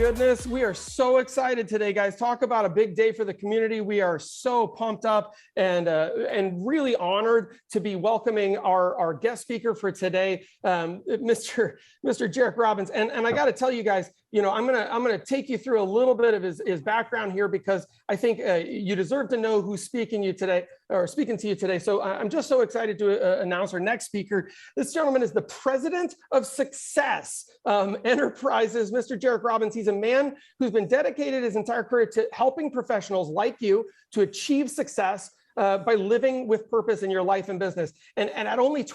goodness. We are so excited today, guys. Talk about a big day for the community. We are so pumped up and really honored to be welcoming our guest speaker for today, Mr. Jairek Robbins. And I got to tell you guys, you know, I'm gonna take you through a little bit of his background here, because I think you deserve to know who's speaking to you today. So I'm just so excited to announce our next speaker. This gentleman is the president of Success Enterprises, Mr. Jairek Robbins. He's a man who's been dedicated his entire career to helping professionals like you to achieve success by living with purpose in your life and business. And at only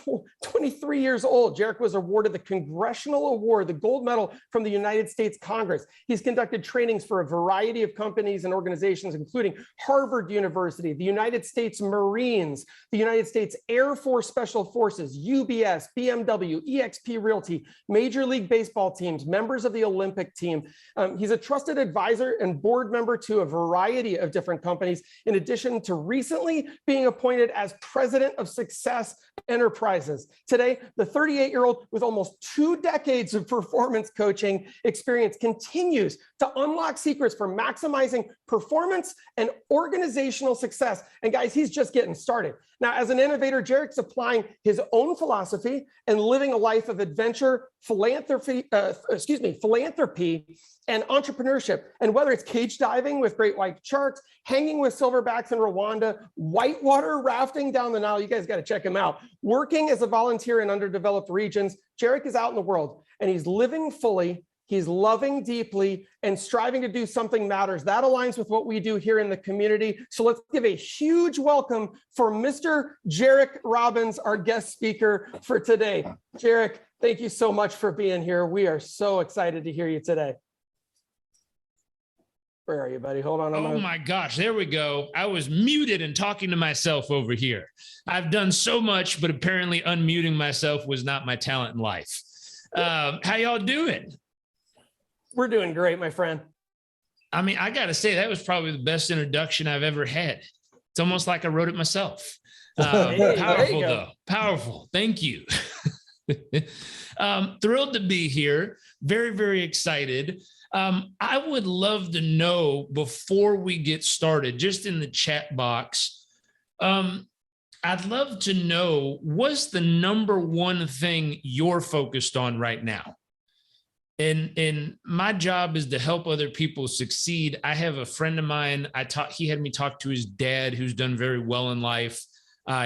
23 years old, Jairek was awarded the Congressional Award, the gold medal from the United States Congress. He's conducted trainings for a variety of companies and organizations, including Harvard University, the United States Marines, the United States Air Force Special Forces, UBS, BMW, EXP Realty, Major League Baseball teams, members of the Olympic team. He's a trusted advisor and board member to a variety of different companies, in addition to recently being appointed as president of Success Enterprises. Today, the 38-year-old with almost 2 decades of performance coaching experience continues to unlock secrets for maximizing performance and organizational success. And guys, he's just getting started. Now, as an innovator, Jairek's applying his own philosophy and living a life of adventure, philanthropy, and entrepreneurship. And whether it's cage diving with great white sharks, hanging with silverbacks in Rwanda, whitewater rafting down the Nile, you guys got to check him out. Working as a volunteer in underdeveloped regions, Jairek is out in the world and he's living fully. He's loving deeply and striving to do something matters. That aligns with what we do here in the community. So let's give a huge welcome for Mr. Jairek Robbins, our guest speaker for today. Jairek, thank you so much for being here. We are so excited to hear you today. Where are you, buddy? Hold on. Oh my gosh, there we go. I was muted and talking to myself over here. I've done so much, but apparently unmuting myself was not my talent in life. How y'all doing? We're doing great, my friend. I mean, I got to say, that was probably the best introduction I've ever had. It's almost like I wrote it myself. Powerful, though. Powerful. Thank you. Thrilled to be here. Very, very excited. I would love to know, before we get started, just in the chat box, I'd love to know, what's the number one thing you're focused on right now? And my job is to help other people succeed. I have a friend of mine, he had me talk to his dad, who's done very well in life.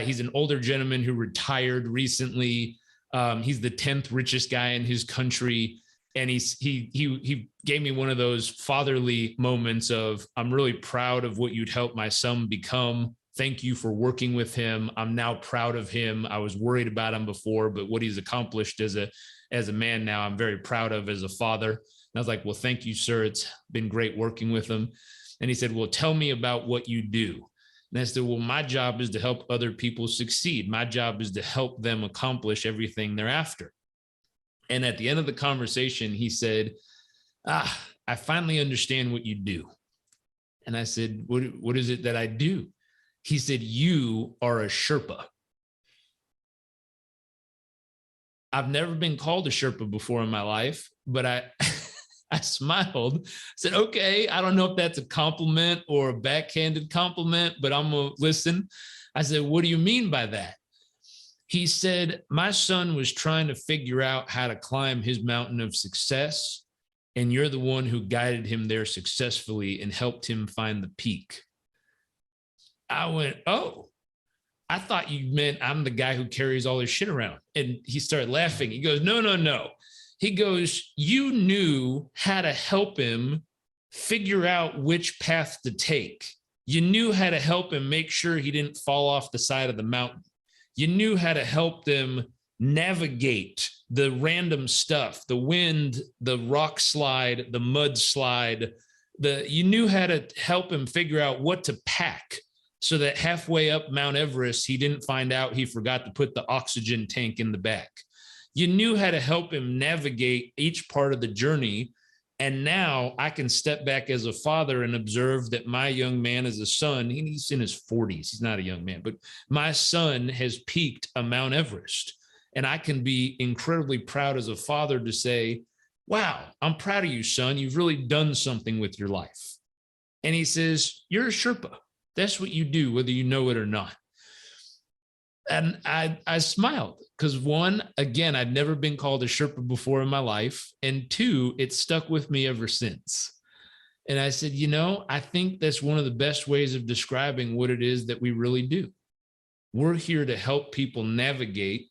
He's an older gentleman who retired recently. He's the 10th richest guy in his country. And he gave me one of those fatherly moments of, I'm really proud of what you'd helped my son become. Thank you for working with him. I'm now proud of him. I was worried about him before, but what he's accomplished as a man now, I'm very proud of as a father. And I was like, well, thank you, sir. It's been great working with him. And he said, well, tell me about what you do. And I said, well, my job is to help other people succeed. My job is to help them accomplish everything they're after. And at the end of the conversation, he said, I finally understand what you do. And I said, what is it that I do? He said, you are a Sherpa. I've never been called a Sherpa before in my life, but I smiled, said, okay, I don't know if that's a compliment or a backhanded compliment, but I'm going to listen. I said, what do you mean by that? He said, my son was trying to figure out how to climb his mountain of success, and you're the one who guided him there successfully and helped him find the peak. I went, oh, I thought you meant I'm the guy who carries all his shit around. And he started laughing. He goes, no. He goes, you knew how to help him figure out which path to take. You knew how to help him make sure he didn't fall off the side of the mountain. You knew how to help them navigate the random stuff, the wind, the rock slide, the mud slide. You knew how to help him figure out what to pack so that halfway up Mount Everest, he didn't find out he forgot to put the oxygen tank in the back. You knew how to help him navigate each part of the journey. And now I can step back as a father and observe that my young man is a son. He's in his 40s. He's not a young man, but my son has peaked a Mount Everest. And I can be incredibly proud as a father to say, wow, I'm proud of you, son. You've really done something with your life. And he says, you're a Sherpa. That's what you do, whether you know it or not. And I smiled because one, again, I'd never been called a Sherpa before in my life. And two, it stuck with me ever since. And I said, I think that's one of the best ways of describing what it is that we really do. We're here to help people navigate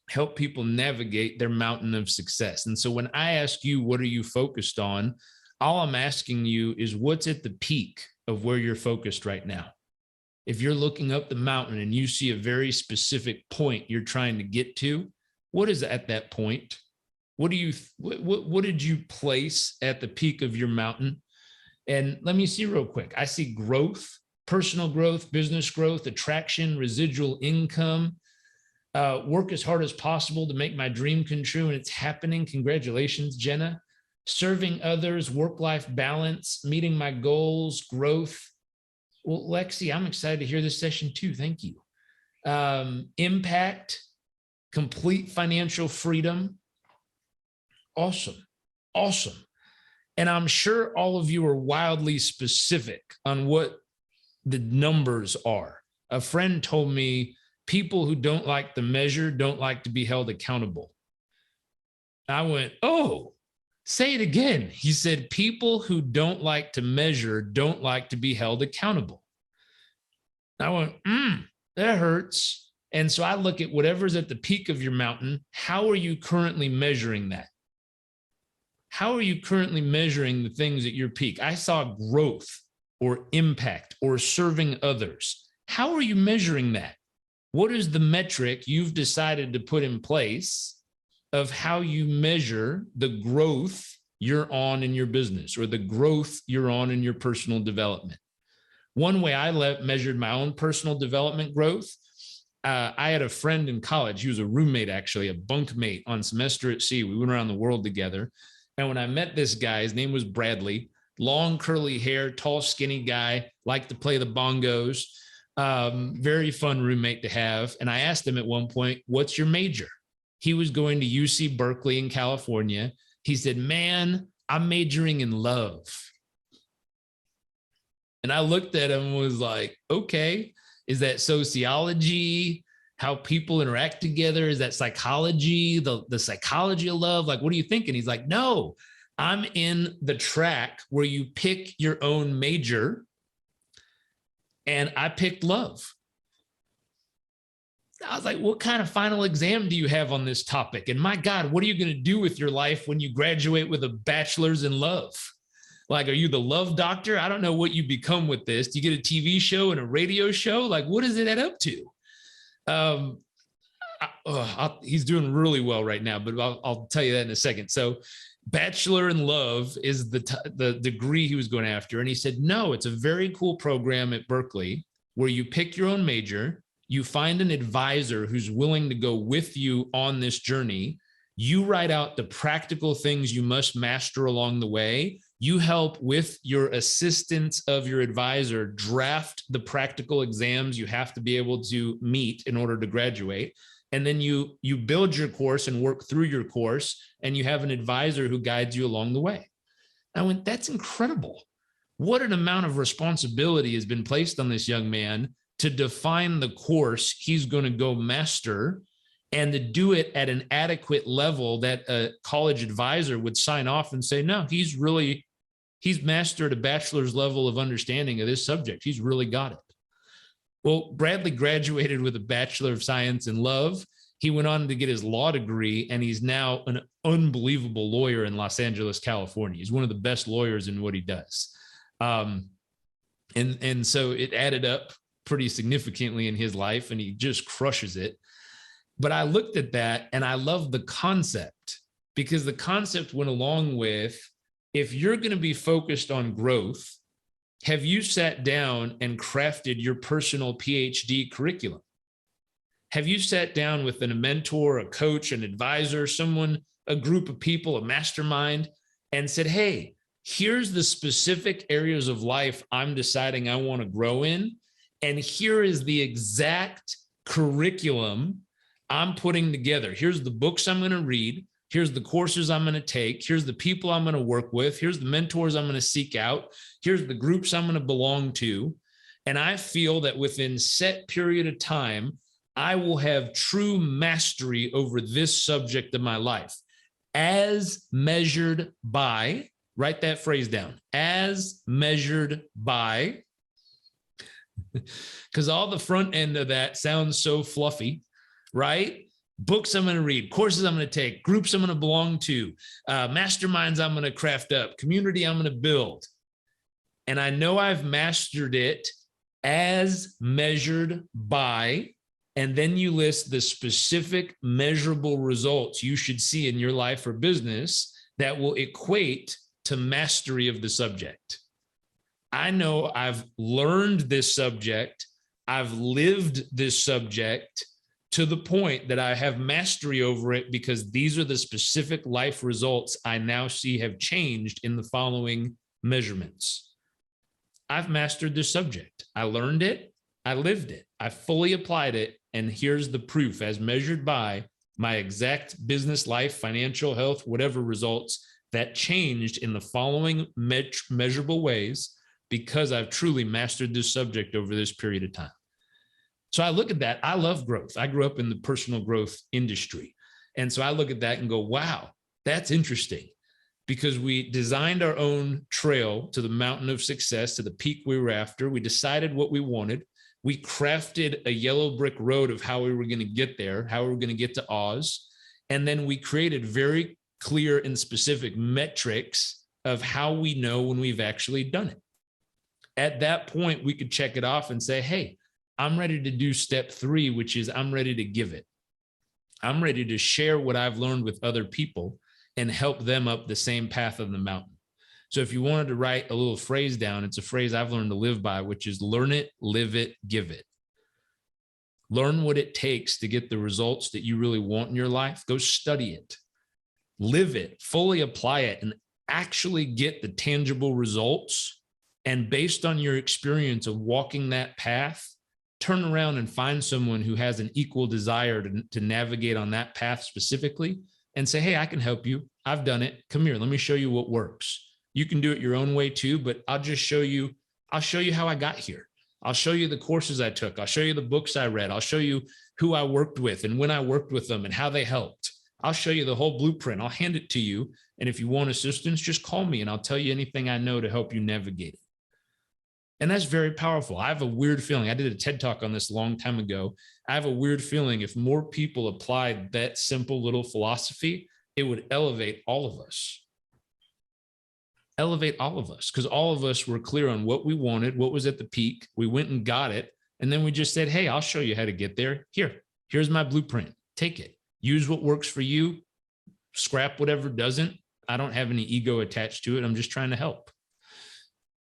their mountain of success. And so when I ask you, what are you focused on? All I'm asking you is what's at the peak of where you're focused right now. If you're looking up the mountain and you see a very specific point you're trying to get to, what is at that point? What did you place at the peak of your mountain? And let me see real quick. I see growth, personal growth, business growth, attraction, residual income, work as hard as possible to make my dream come true. And it's happening. Congratulations, Jenna. Serving others, work-life balance, meeting my goals, growth. Well, Lexi, I'm excited to hear this session too. Thank you. Impact, complete financial freedom. Awesome. Awesome. And I'm sure all of you are wildly specific on what the numbers are. A friend told me people who don't like the measure don't like to be held accountable. I went, oh, say it again. He said, people who don't like to measure don't like to be held accountable. I went, that hurts. And so I look at whatever's at the peak of your mountain. How are you currently measuring that? How are you currently measuring the things at your peak? I saw growth or impact or serving others. How are you measuring that? What is the metric you've decided to put in place of how you measure the growth you're on in your business or the growth you're on in your personal development? One way I measured my own personal development growth, I had a friend in college. He was a roommate, actually, a bunkmate on semester at sea. We went around the world together. And when I met this guy, his name was Bradley, long curly hair, tall, skinny guy, liked to play the bongos, very fun roommate to have. And I asked him at one point, what's your major? He was going to UC Berkeley in California. He said, man, I'm majoring in love. And I looked at him and was like, okay, is that sociology, how people interact together? Is that psychology, the psychology of love? Like, what are you thinking? He's like, no, I'm in the track where you pick your own major. And I picked love. I was like, what kind of final exam do you have on this topic? And my God, what are you going to do with your life when you graduate with a bachelor's in love? Like, are you the love doctor? I don't know what you become with this. Do you get a TV show and a radio show? Like, what does it add up to? He's doing really well right now, but I'll tell you that in a second. So Bachelor in Love is the degree he was going after. And he said, no, it's a very cool program at Berkeley where you pick your own major, you find an advisor who's willing to go with you on this journey. You write out the practical things you must master along the way. You help with your assistance of your advisor draft the practical exams you have to be able to meet in order to graduate. And then you build your course and work through your course, and you have an advisor who guides you along the way. I went, that's incredible. What an amount of responsibility has been placed on this young man to define the course he's going to go master and to do it at an adequate level that a college advisor would sign off and say, no, he's mastered a bachelor's level of understanding of this subject. He's really got it. Well, Bradley graduated with a Bachelor of Science in Love. He went on to get his law degree, and he's now an unbelievable lawyer in Los Angeles, California. He's one of the best lawyers in what he does. And so it added up pretty significantly in his life, and he just crushes it. But I looked at that, and I love the concept, because the concept went along with, if you're going to be focused on growth, have you sat down and crafted your personal PhD curriculum? Have you sat down with a mentor, a coach, an advisor, someone, a group of people, a mastermind, and said, hey, here's the specific areas of life I'm deciding I want to grow in, and here is the exact curriculum I'm putting together. Here's the books I'm going to read. Here's the courses I'm going to take. Here's the people I'm going to work with. Here's the mentors I'm going to seek out. Here's the groups I'm going to belong to. And I feel that within set period of time, I will have true mastery over this subject of my life as measured by, write that phrase down, as measured by, because all the front end of that sounds so fluffy, right? Books I'm going to read, courses I'm going to take, groups I'm going to belong to, masterminds I'm going to craft up, community I'm going to build. And I know I've mastered it as measured by, and then you list the specific measurable results you should see in your life or business that will equate to mastery of the subject. I know I've learned this subject, I've lived this subject to the point that I have mastery over it because these are the specific life results I now see have changed in the following measurements. I've mastered this subject. I learned it. I lived it. I fully applied it. And here's the proof as measured by my exact business life, financial health, whatever results that changed in the following measurable ways because I've truly mastered this subject over this period of time. So I look at that. I love growth. I grew up in the personal growth industry. And so I look at that and go, wow, that's interesting, because we designed our own trail to the mountain of success, to the peak we were after. We decided what we wanted. We crafted a yellow brick road of how we were going to get there, how we were going to get to Oz. And then we created very clear and specific metrics of how we know when we've actually done it. At that point, we could check it off and say, hey, I'm ready to do step 3, which is I'm ready to give it. I'm ready to share what I've learned with other people and help them up the same path of the mountain. So if you wanted to write a little phrase down, it's a phrase I've learned to live by, which is learn it, live it, give it. Learn what it takes to get the results that you really want in your life. Go study it, live it, fully apply it, and actually get the tangible results. And based on your experience of walking that path, turn around and find someone who has an equal desire to navigate on that path specifically and say, hey, I can help you. I've done it. Come here. Let me show you what works. You can do it your own way too, but I'll show you how I got here. I'll show you the courses I took. I'll show you the books I read. I'll show you who I worked with and when I worked with them and how they helped. I'll show you the whole blueprint. I'll hand it to you. And if you want assistance, just call me and I'll tell you anything I know to help you navigate it. And that's very powerful. I have a weird feeling. I did a TED Talk on this a long time ago. I have a weird feeling if more people applied that simple little philosophy, it would elevate all of us. Elevate all of us, because all of us were clear on what we wanted, what was at the peak. We went and got it. And then we just said, hey, I'll show you how to get there. Here's my blueprint. Take it. Use what works for you. Scrap whatever doesn't. I don't have any ego attached to it. I'm just trying to help.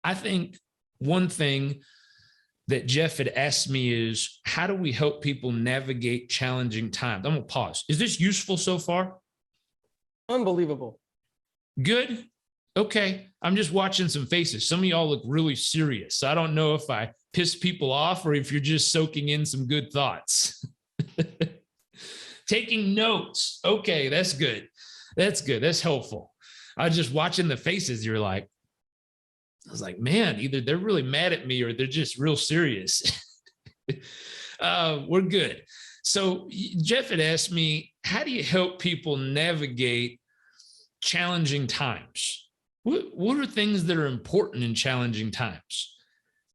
I think one thing that Jeff had asked me is, how do we help people navigate challenging times? I'm going to pause. Is this useful so far? Unbelievable. Good. Okay. I'm just watching some faces. Some of y'all look really serious. So I don't know if I piss people off or if you're just soaking in some good thoughts. Taking notes. Okay. That's good. That's good. That's helpful. I was just watching the faces. You're like, I was like, man, either they're really mad at me or they're just real serious. We're good. So Jeff had asked me, how do you help people navigate challenging times? What are things that are important in challenging times?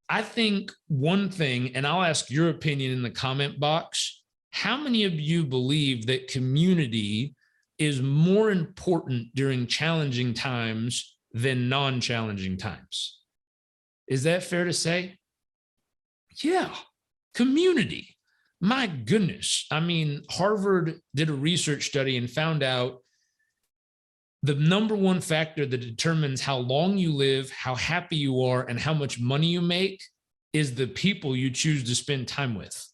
I think one thing, and I'll ask your opinion in the comment box, how many of you believe that community is more important during challenging times than non-challenging times? Is that fair to say? Yeah, community. My goodness. I mean, Harvard did a research study and found out the number one factor that determines how long you live, how happy you are, and how much money you make is the people you choose to spend time with.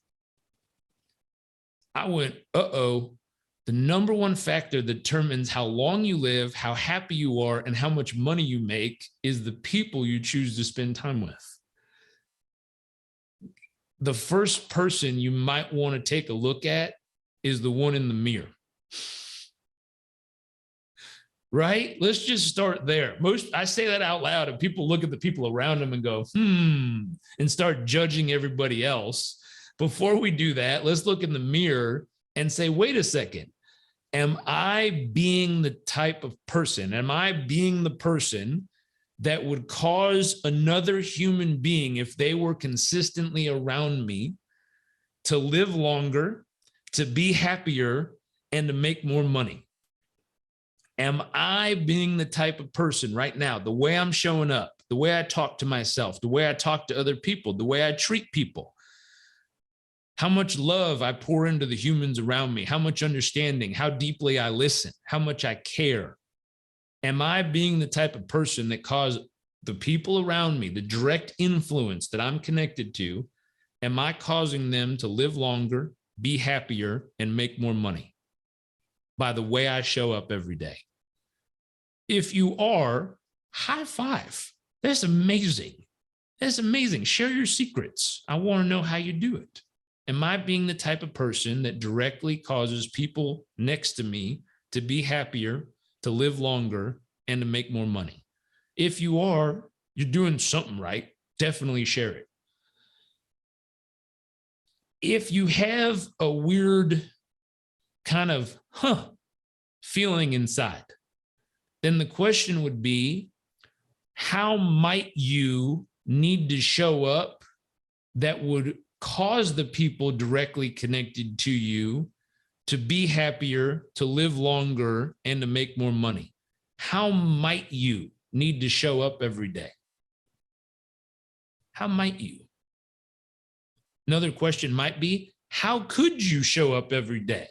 I went, uh-oh. The number one factor that determines how long you live, how happy you are, and how much money you make is the people you choose to spend time with. The first person you might want to take a look at is the one in the mirror. right? Let's just start there. I say that out loud and people look at the people around them and go, and start judging everybody else. Before we do that, let's look in the mirror and say, wait a second. Am I being the type of person? Am I being the person that would cause another human being, if they were consistently around me, to live longer, to be happier, and to make more money? Am I being the type of person right now, the way I'm showing up, the way I talk to myself, the way I talk to other people, the way I treat people, how much love I pour into the humans around me, how much understanding, how deeply I listen, how much I care? Am I being the type of person that causes the people around me, the direct influence that I'm connected to, am I causing them to live longer, be happier, and make more money by the way I show up every day? If you are, high five. That's amazing. That's amazing. Share your secrets. I want to know how you do it. Am I being the type of person that directly causes people next to me to be happier, to live longer, and to make more money? If you are, you're doing something right. Definitely share it. If you have a weird kind of feeling inside, then the question would be, how might you need to show up that would cause the people directly connected to you to be happier, to live longer, and to make more money? How might you need to show up every day? How might you? Another question might be, how could you show up every day?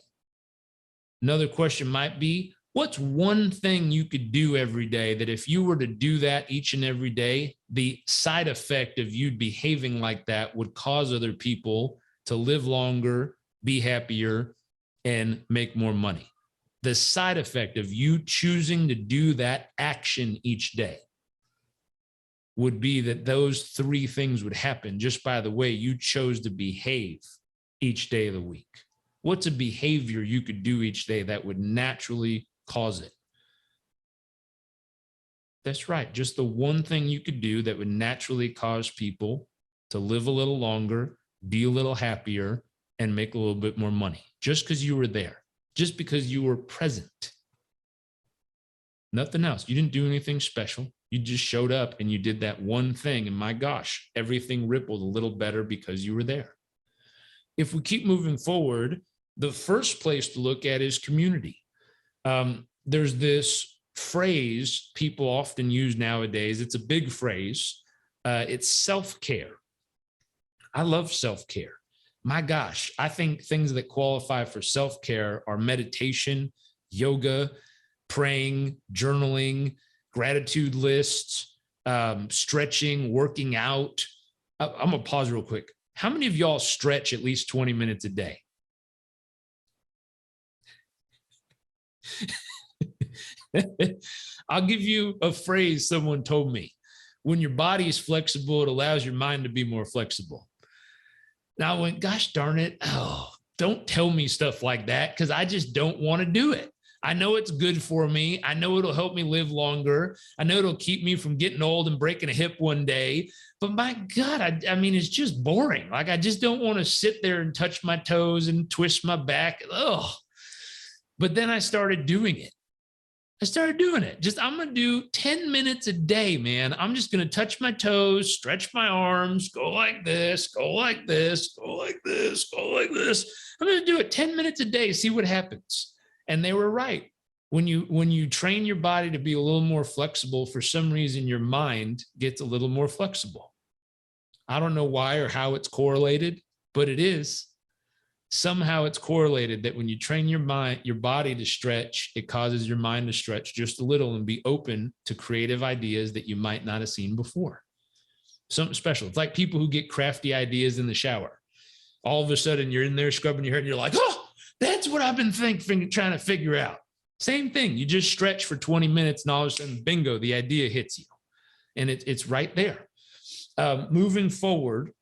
Another question might be, what's one thing you could do every day that if you were to do that each and every day, the side effect of you behaving like that would cause other people to live longer, be happier, and make more money? The side effect of you choosing to do that action each day would be that those three things would happen just by the way you chose to behave each day of the week. What's a behavior you could do each day that would naturally cause it? That's right. Just the one thing you could do that would naturally cause people to live a little longer, be a little happier, and make a little bit more money. Just because you were there, just because you were present. Nothing else. You didn't do anything special. You just showed up and you did that one thing. And my gosh, everything rippled a little better because you were there. If we keep moving forward, the first place to look at is community. There's this phrase people often use nowadays. It's a big phrase. It's self-care. I love self-care. My gosh, I think things that qualify for self-care are meditation, yoga, praying, journaling, gratitude lists, stretching, working out. I'm going to pause real quick. How many of y'all stretch at least 20 minutes a day? I'll give you a phrase someone told me. When your body is flexible, it allows your mind to be more flexible. Now I went, gosh darn it. Don't tell me stuff like that, because I just don't want to do it. I know it's good for me. I know it'll help me live longer. I know it'll keep me from getting old and breaking a hip one day. But my God, I mean, it's just boring. Like, I just don't want to sit there and touch my toes and twist my back. But then I started doing it. I'm going to do 10 minutes a day, man. I'm just going to touch my toes, stretch my arms, go like this, go like this, go like this, go like this. I'm going to do it 10 minutes a day, see what happens. And they were right. When you train your body to be a little more flexible, for some reason, your mind gets a little more flexible. I don't know why or how it's correlated, but it is. Somehow it's correlated that when you train your body to stretch, it causes your mind to stretch just a little and be open to creative ideas that you might not have seen before. Something special. It's like people who get crafty ideas in the shower. All of a sudden you're in there scrubbing your hair and you're like, oh, that's what I've been trying to figure out. Same thing. You just stretch for 20 minutes and all of a sudden, bingo, the idea hits you. And it's right there. Moving forward,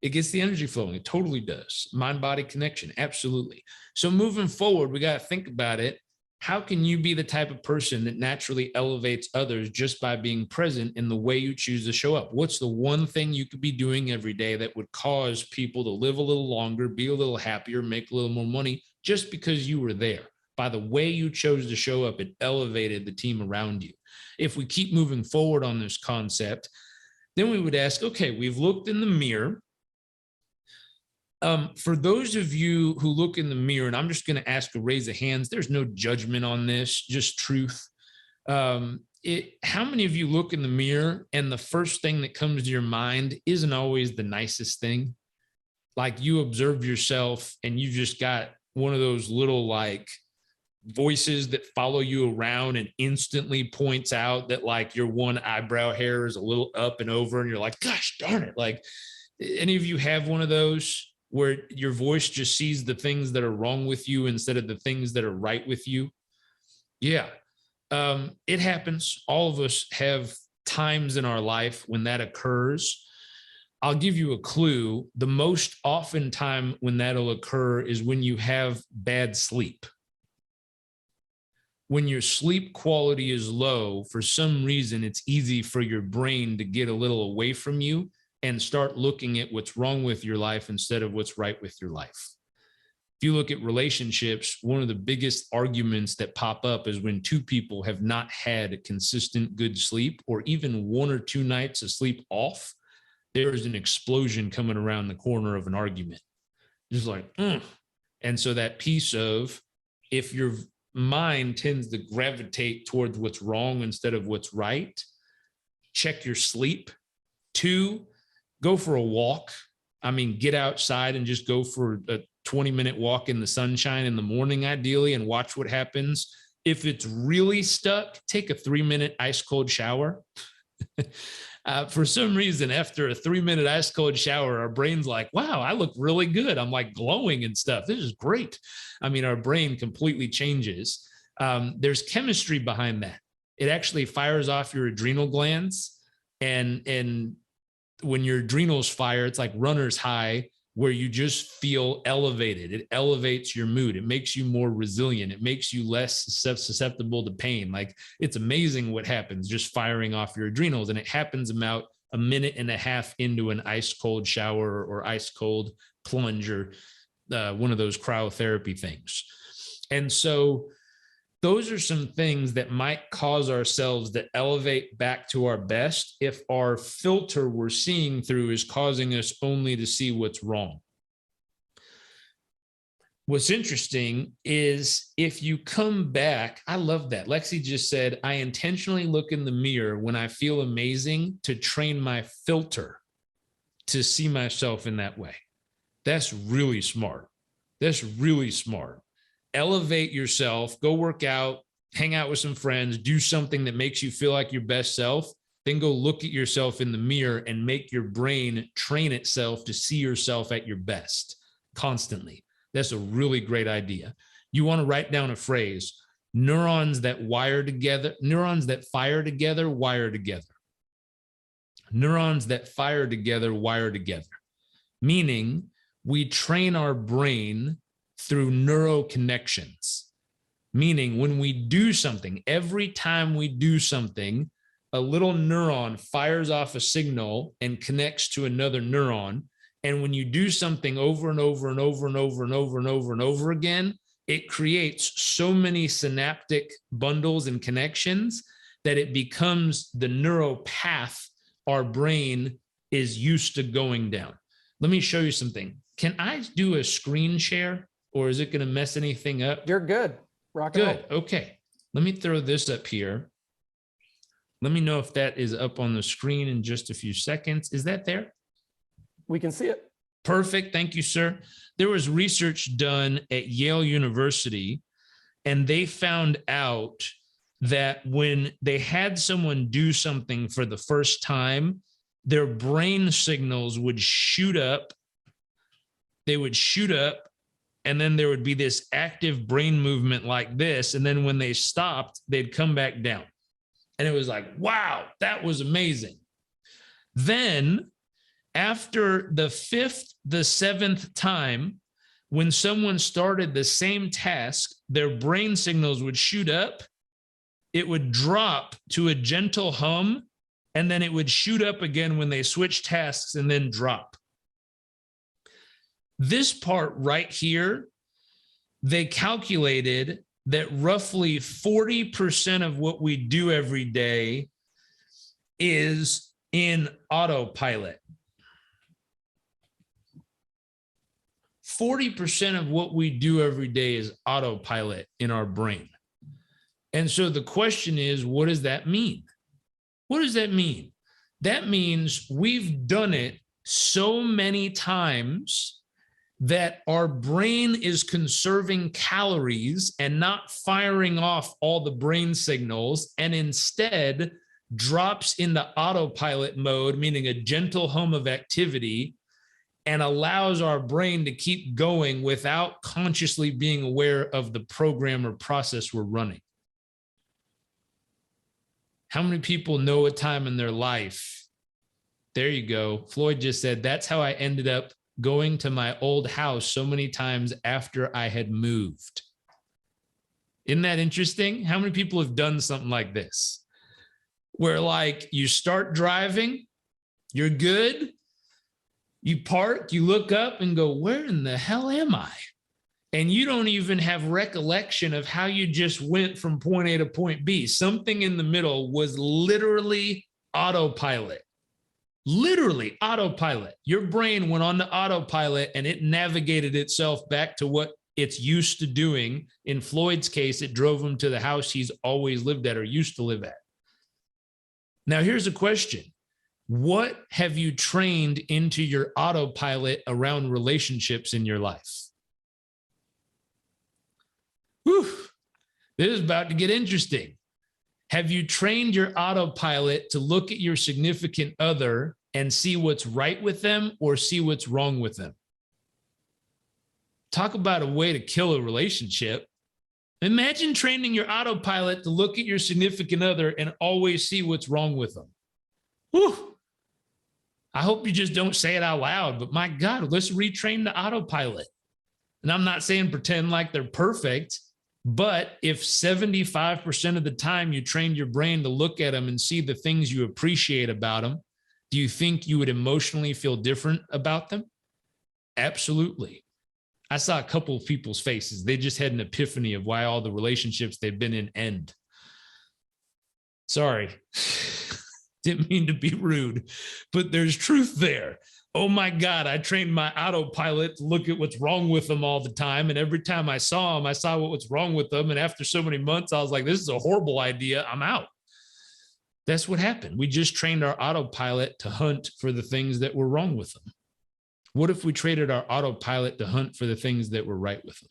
it gets the energy flowing. It totally does. Mind-body connection. Absolutely. So moving forward, we got to think about it. How can you be the type of person that naturally elevates others just by being present in the way you choose to show up? What's the one thing you could be doing every day that would cause people to live a little longer, be a little happier, make a little more money just because you were there? By the way you chose to show up, it elevated the team around you. If we keep moving forward on this concept, then we would ask, okay, we've looked in the mirror. For those of you who look in the mirror, and I'm just going to ask a raise of hands, there's no judgment on this, just truth. How many of you look in the mirror and the first thing that comes to your mind isn't always the nicest thing? Like you observe yourself and you just got one of those little like voices that follow you around and instantly points out that like your one eyebrow hair is a little up and over and you're like, gosh darn it. Like any of you have one of those where your voice just sees the things that are wrong with you instead of the things that are right with you? Yeah. It happens. All of us have times in our life when that occurs. I'll give you a clue. The most often time when that'll occur is when you have bad sleep. When your sleep quality is low, for some reason, it's easy for your brain to get a little away from you and start looking at what's wrong with your life instead of what's right with your life. If you look at relationships, one of the biggest arguments that pop up is when two people have not had consistent good sleep, or even 1 or 2 nights of sleep off, there's an explosion coming around the corner of an argument. Just like, And so that piece of, if your mind tends to gravitate towards what's wrong instead of what's right, check your sleep. 2, go for a walk. I mean, get outside and just go for a 20-minute walk in the sunshine in the morning, ideally, and watch what happens. If it's really stuck, take a 3-minute ice cold shower. For some reason, after a 3-minute ice cold shower, our brain's like, wow, I look really good. I'm like glowing and stuff. This is great. I mean, our brain completely changes. There's chemistry behind that. It actually fires off your adrenal glands, and when your adrenals fire, it's like runner's high, where you just feel elevated. It elevates your mood. It makes you more resilient. It makes you less susceptible to pain. Like, it's amazing what happens just firing off your adrenals. And it happens about a minute and a half into an ice cold shower or ice cold plunge or one of those cryotherapy things. And so those are some things that might cause ourselves to elevate back to our best if our filter we're seeing through is causing us only to see what's wrong. What's interesting is if you come back, I love that. Lexi just said, I intentionally look in the mirror when I feel amazing to train my filter to see myself in that way. That's really smart. That's really smart. Elevate yourself, go work out, hang out with some friends, do something that makes you feel like your best self, then go look at yourself in the mirror and make your brain train itself to see yourself at your best constantly. That's a really great idea. You want to write down a phrase: neurons that wire together, neurons that fire together, wire together. Neurons that fire together, wire together. Meaning we train our brain through neural connections, meaning when we do something, every time we do something, a little neuron fires off a signal and connects to another neuron. And when you do something over and over and over and over and over and over and over again, it creates so many synaptic bundles and connections that it becomes the neural path our brain is used to going down. Let me show you something. Can I do a screen share? Or is it going to mess anything up? You're good. Rock and Good. roll. Okay. Let me throw this up here. Let me know if that is up on the screen in just a few seconds. Is that there? We can see it. Perfect. Thank you, sir. There was research done at Yale University, and they found out that when they had someone do something for the first time, their brain signals would shoot up. They would shoot up. And then there would be this active brain movement like this. And then when they stopped, they'd come back down. And it was like, wow, that was amazing. Then after the 5th, the 7th time, when someone started the same task, their brain signals would shoot up, it would drop to a gentle hum, and then it would shoot up again when they switch tasks and then drop. This part right here, they calculated that roughly 40% of what we do every day is in autopilot. 40% of what we do every day is autopilot in our brain. And so the question is, what does that mean? What does that mean? That means we've done it so many times that our brain is conserving calories and not firing off all the brain signals, and instead drops into autopilot mode, meaning a gentle hum of activity, and allows our brain to keep going without consciously being aware of the program or process we're running. How many people know a time in their life? There you go. Floyd just said, that's how I ended up going to my old house so many times after I had moved. Isn't that interesting? How many people have done something like this? Where like you start driving, you're good, you park, you look up and go, where in the hell am I? And you don't even have recollection of how you just went from point A to point B. Something in the middle was literally autopilot. Literally autopilot. Your brain went on to autopilot and it navigated itself back to what it's used to doing. In Floyd's case, it drove him to the house he's always lived at or used to live at. Now, here's a question. What have you trained into your autopilot around relationships in your life? Whew, this is about to get interesting. Have you trained your autopilot to look at your significant other and see what's right with them or see what's wrong with them? Talk about a way to kill a relationship. Imagine training your autopilot to look at your significant other and always see what's wrong with them. Whew. I hope you just don't say it out loud, but my God, let's retrain the autopilot. And I'm not saying pretend like they're perfect, but if 75% of the time you trained your brain to look at them and see the things you appreciate about them, do you think you would emotionally feel different about them? Absolutely. I saw a couple of people's faces. They just had an epiphany of why all the relationships they've been in end. Sorry. Didn't mean to be rude, but there's truth there. Oh my God, I trained my autopilot to look at what's wrong with them all the time. And every time I saw them, I saw what was wrong with them. And after so many months, I was like, this is a horrible idea. I'm out. That's what happened. We just trained our autopilot to hunt for the things that were wrong with them. What if we traded our autopilot to hunt for the things that were right with them?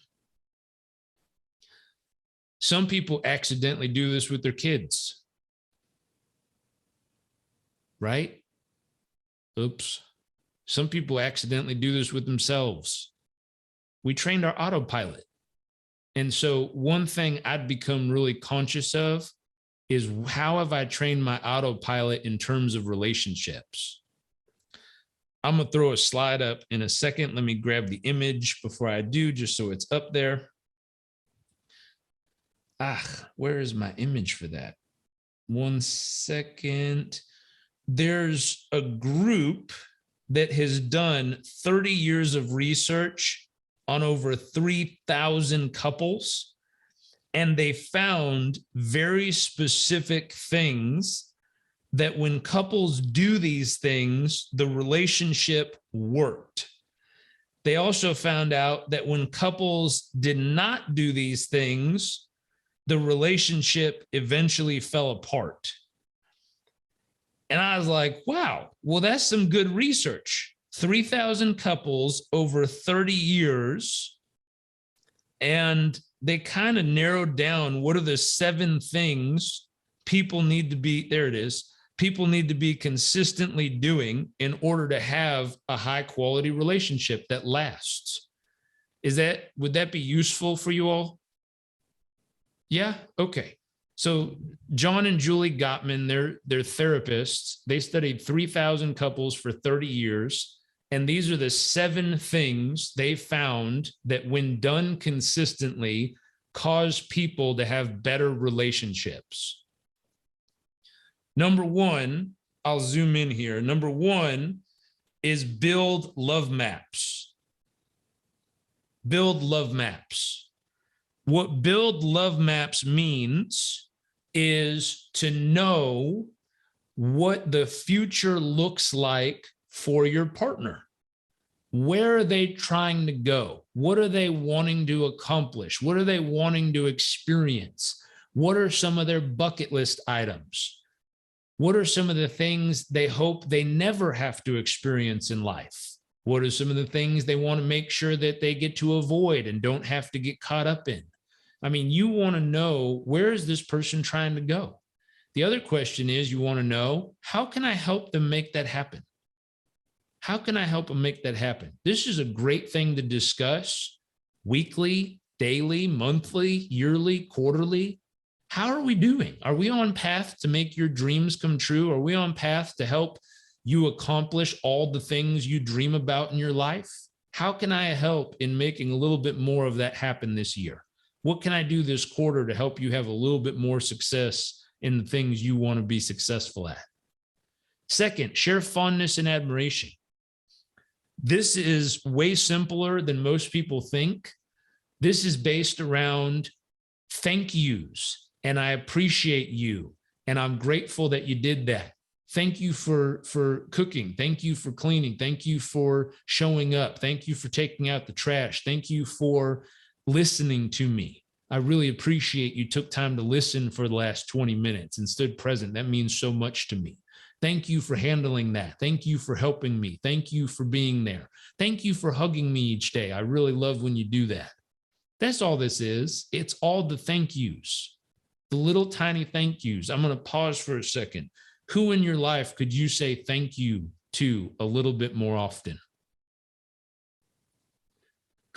Some people accidentally do this with their kids. Right? Oops. Some people accidentally do this with themselves. We trained our autopilot. And so one thing I'd become really conscious of is how have I trained my autopilot in terms of relationships? I'm going to throw a slide up in a second. Let me grab the image before I do, just so it's up there. Where is my image for that? 1 second. There's a group that has done 30 years of research on over 3,000 couples, and they found very specific things that when couples do these things, the relationship worked. They also found out that when couples did not do these things, the relationship eventually fell apart. And I was like, wow, well, that's some good research. 3,000 couples over 30 years. And they kind of narrowed down what are the 7 things people need to be, there it is, people need to be consistently doing in order to have a high quality relationship that lasts. Would that be useful for you all? Yeah? Okay. So John and Julie Gottman, they're therapists. They studied 3,000 couples for 30 years. And these are the 7 things they found that, when done consistently, cause people to have better relationships. Number 1, I'll zoom in here. Number 1 is build love maps. Build love maps. What build love maps means is to know what the future looks like for your partner. Where are they trying to go? What are they wanting to accomplish? What are they wanting to experience? What are some of their bucket list items? What are some of the things they hope they never have to experience in life? What are some of the things they want to make sure that they get to avoid and don't have to get caught up in? I mean, you want to know, where is this person trying to go? The other question is, you want to know, how can I help them make that happen? How can I help them make that happen? This is a great thing to discuss weekly, daily, monthly, yearly, quarterly. How are we doing? Are we on path to make your dreams come true? Are we on path to help you accomplish all the things you dream about in your life? How can I help in making a little bit more of that happen this year? What can I do this quarter to help you have a little bit more success in the things you want to be successful at? Second, share fondness and admiration. This is way simpler than most people think. This is based around thank yous, and I appreciate you, and I'm grateful that you did that. Thank you for cooking. Thank you for cleaning. Thank you for showing up. Thank you for taking out the trash. Thank you for listening to me. I really appreciate you took time to listen for the last 20 minutes and stood present. That means so much to me. Thank you for handling that. Thank you for helping me. Thank you for being there. Thank you for hugging me each day. I really love when you do that. That's all this is. It's all the thank yous, the little tiny thank yous. I'm going to pause for a second. Who in your life could you say thank you to a little bit more often?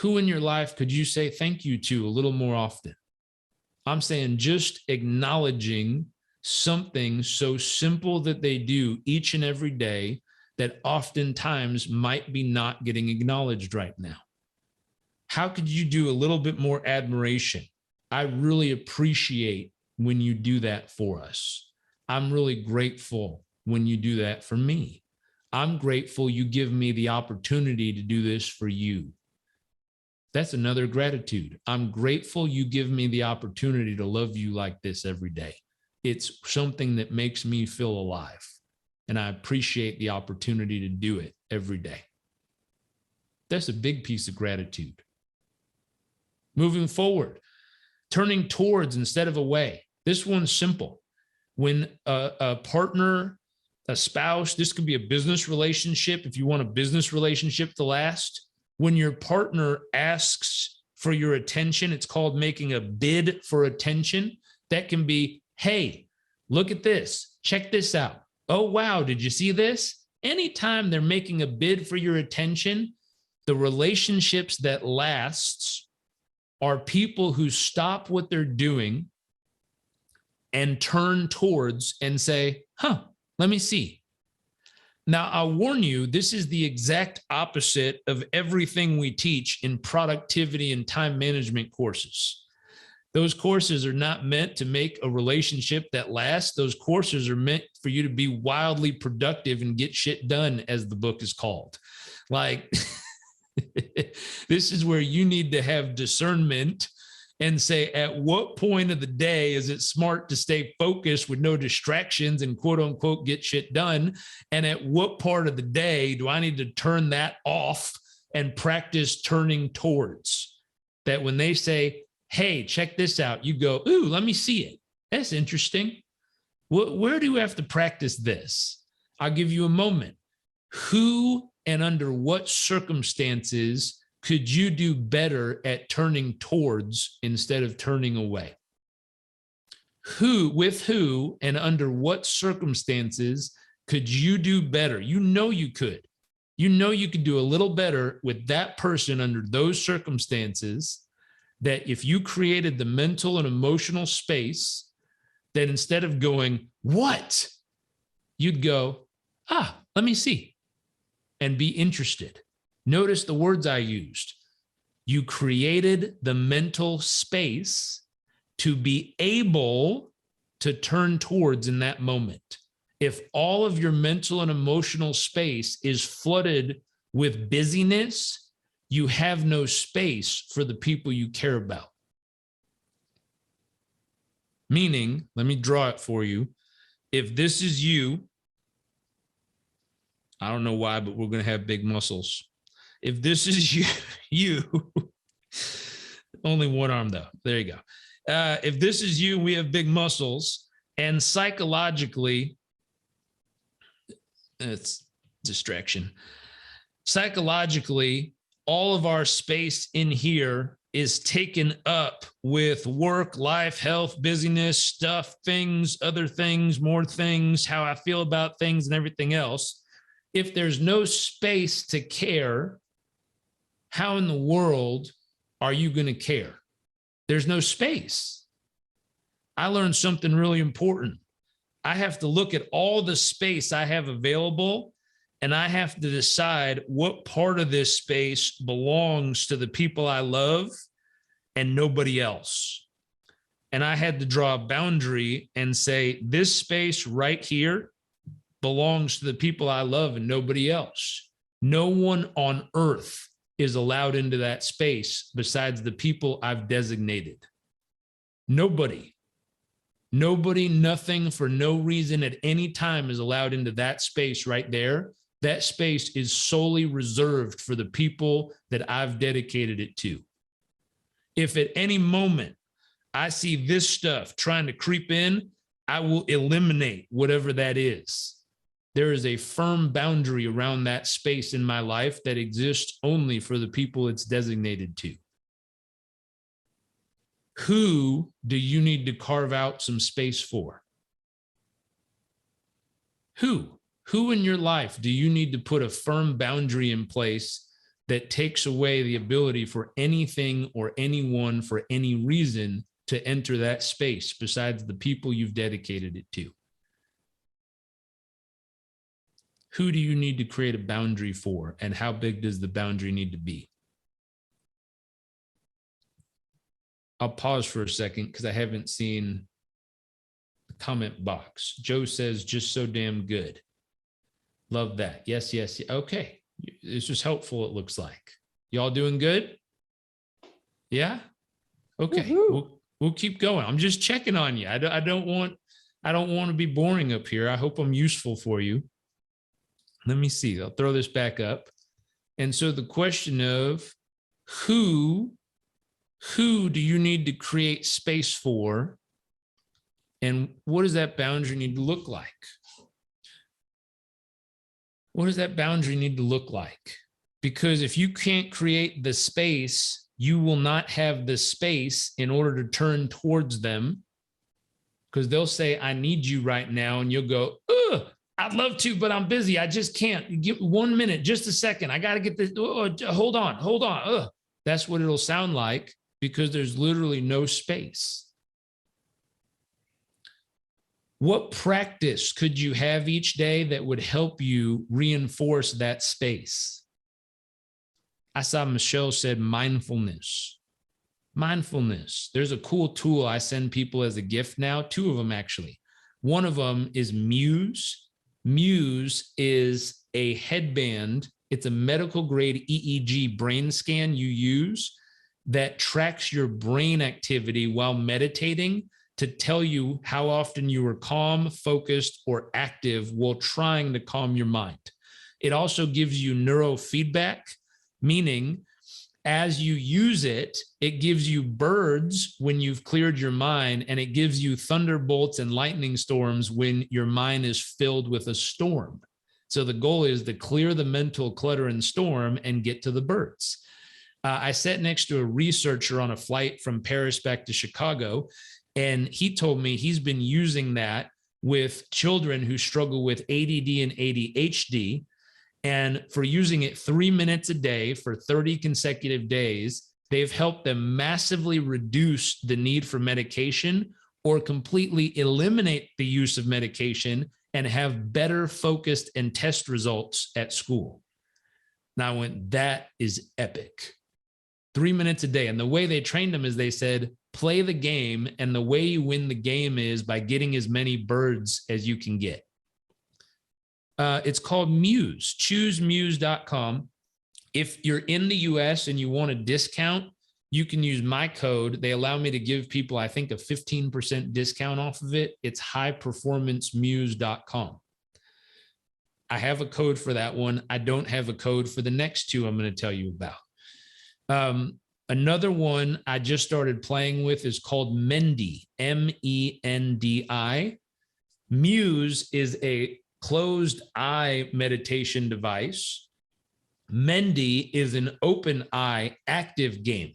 Who in your life could you say thank you to a little more often? I'm saying just acknowledging something so simple that they do each and every day that oftentimes might be not getting acknowledged right now. How could you do a little bit more admiration? I really appreciate when you do that for us. I'm really grateful when you do that for me. I'm grateful you give me the opportunity to do this for you. That's another gratitude. I'm grateful you give me the opportunity to love you like this every day. It's something that makes me feel alive, and I appreciate the opportunity to do it every day. That's a big piece of gratitude. Moving forward, turning towards instead of away. This one's simple. When a partner, a spouse, this could be a business relationship, if you want a business relationship to last, when your partner asks for your attention, it's called making a bid for attention. That can be, hey, look at this. Check this out. Oh, wow. Did you see this? Anytime they're making a bid for your attention, the relationships that lasts are people who stop what they're doing and turn towards and say, let me see. Now, I'll warn you, this is the exact opposite of everything we teach in productivity and time management courses. Those courses are not meant to make a relationship that lasts. Those courses are meant for you to be wildly productive and get shit done, as the book is called. Like, this is where you need to have discernment and say, at what point of the day is it smart to stay focused with no distractions and quote unquote get shit done? And at what part of the day do I need to turn that off and practice turning towards? That when they say, hey, check this out, you go, ooh, let me see it. That's interesting. Where do we have to practice this? I'll give you a moment. Who and under what circumstances could you do better at turning towards instead of turning away? With who and under what circumstances could you do better? You know you could. You know you could do a little better with that person under those circumstances, that if you created the mental and emotional space, that instead of going, what? You'd go, let me see. and be interested. Notice the words I used. You created the mental space to be able to turn towards in that moment. If all of your mental and emotional space is flooded with busyness, you have no space for the people you care about. Meaning, let me draw it for you. If this is you, I don't know why, but we're going to have big muscles. If this is you, only one arm though. There you go. If this is you, we have big muscles, and psychologically, it's distraction. Psychologically, all of our space in here is taken up with work, life, health, busyness, stuff, things, other things, more things, how I feel about things and everything else. If there's no space to care, how in the world are you going to care? There's no space. I learned something really important. I have to look at all the space I have available, and I have to decide what part of this space belongs to the people I love and nobody else. And I had to draw a boundary and say, this space right here belongs to the people I love and nobody else. No one on earth is allowed into that space besides the people I've designated. Nobody, nothing, for no reason at any time is allowed into that space right there. That space is solely reserved for the people that I've dedicated it to. If at any moment I see this stuff trying to creep in, I will eliminate whatever that is. There is a firm boundary around that space in my life that exists only for the people it's designated to. Who do you need to carve out some space for? Who in your life do you need to put a firm boundary in place that takes away the ability for anything or anyone for any reason to enter that space besides the people you've dedicated it to? Who do you need to create a boundary for, and how big does the boundary need to be? I'll pause for a second because I haven't seen the comment box. Joe says, just so damn good. Love that. Yes, yes. Okay. This was helpful, it looks like. Y'all doing good? Yeah? Okay. We'll keep going. I'm just checking on you. I don't want to be boring up here. I hope I'm useful for you. Let me see. I'll throw this back up. And so the question of who do you need to create space for, and what does that boundary need to look like? What does that boundary need to look like? Because if you can't create the space, you will not have the space in order to turn towards them, because they'll say, I need you right now. And you'll go, ugh, I'd love to, but I'm busy. I just can't. Give 1 minute, just a second. I got to get this. Hold on. Ugh. That's what it'll sound like, because there's literally no space. What practice could you have each day that would help you reinforce that space? I saw Michelle said mindfulness. Mindfulness. There's a cool tool I send people as a gift now, 2 of them actually. One of them is Muse. Muse is a headband. It's a medical grade EEG brain scan you use that tracks your brain activity while meditating to tell you how often you were calm, focused, or active while trying to calm your mind. It also gives you neurofeedback, meaning as you use it, it gives you birds when you've cleared your mind, and it gives you thunderbolts and lightning storms when your mind is filled with a storm. So the goal is to clear the mental clutter and storm and get to the birds. I sat next to a researcher on a flight from Paris back to Chicago, and he told me he's been using that with children who struggle with ADD and ADHD. And for using it 3 minutes a day for 30 consecutive days, they've helped them massively reduce the need for medication or completely eliminate the use of medication and have better focused and test results at school. And I went, that is epic. 3 minutes a day. And the way they trained them is they said, play the game. And the way you win the game is by getting as many birds as you can get. It's called Muse, choosemuse.com. If you're in the US and you want a discount, you can use my code. They allow me to give people, I think, a 15% discount off of it. It's highperformancemuse.com. I have a code for that one. I don't have a code for the next two I'm going to tell you about. Another one I just started playing with is called Mendi, Mendi. Muse is a closed eye meditation device. Mendi is an open eye active game.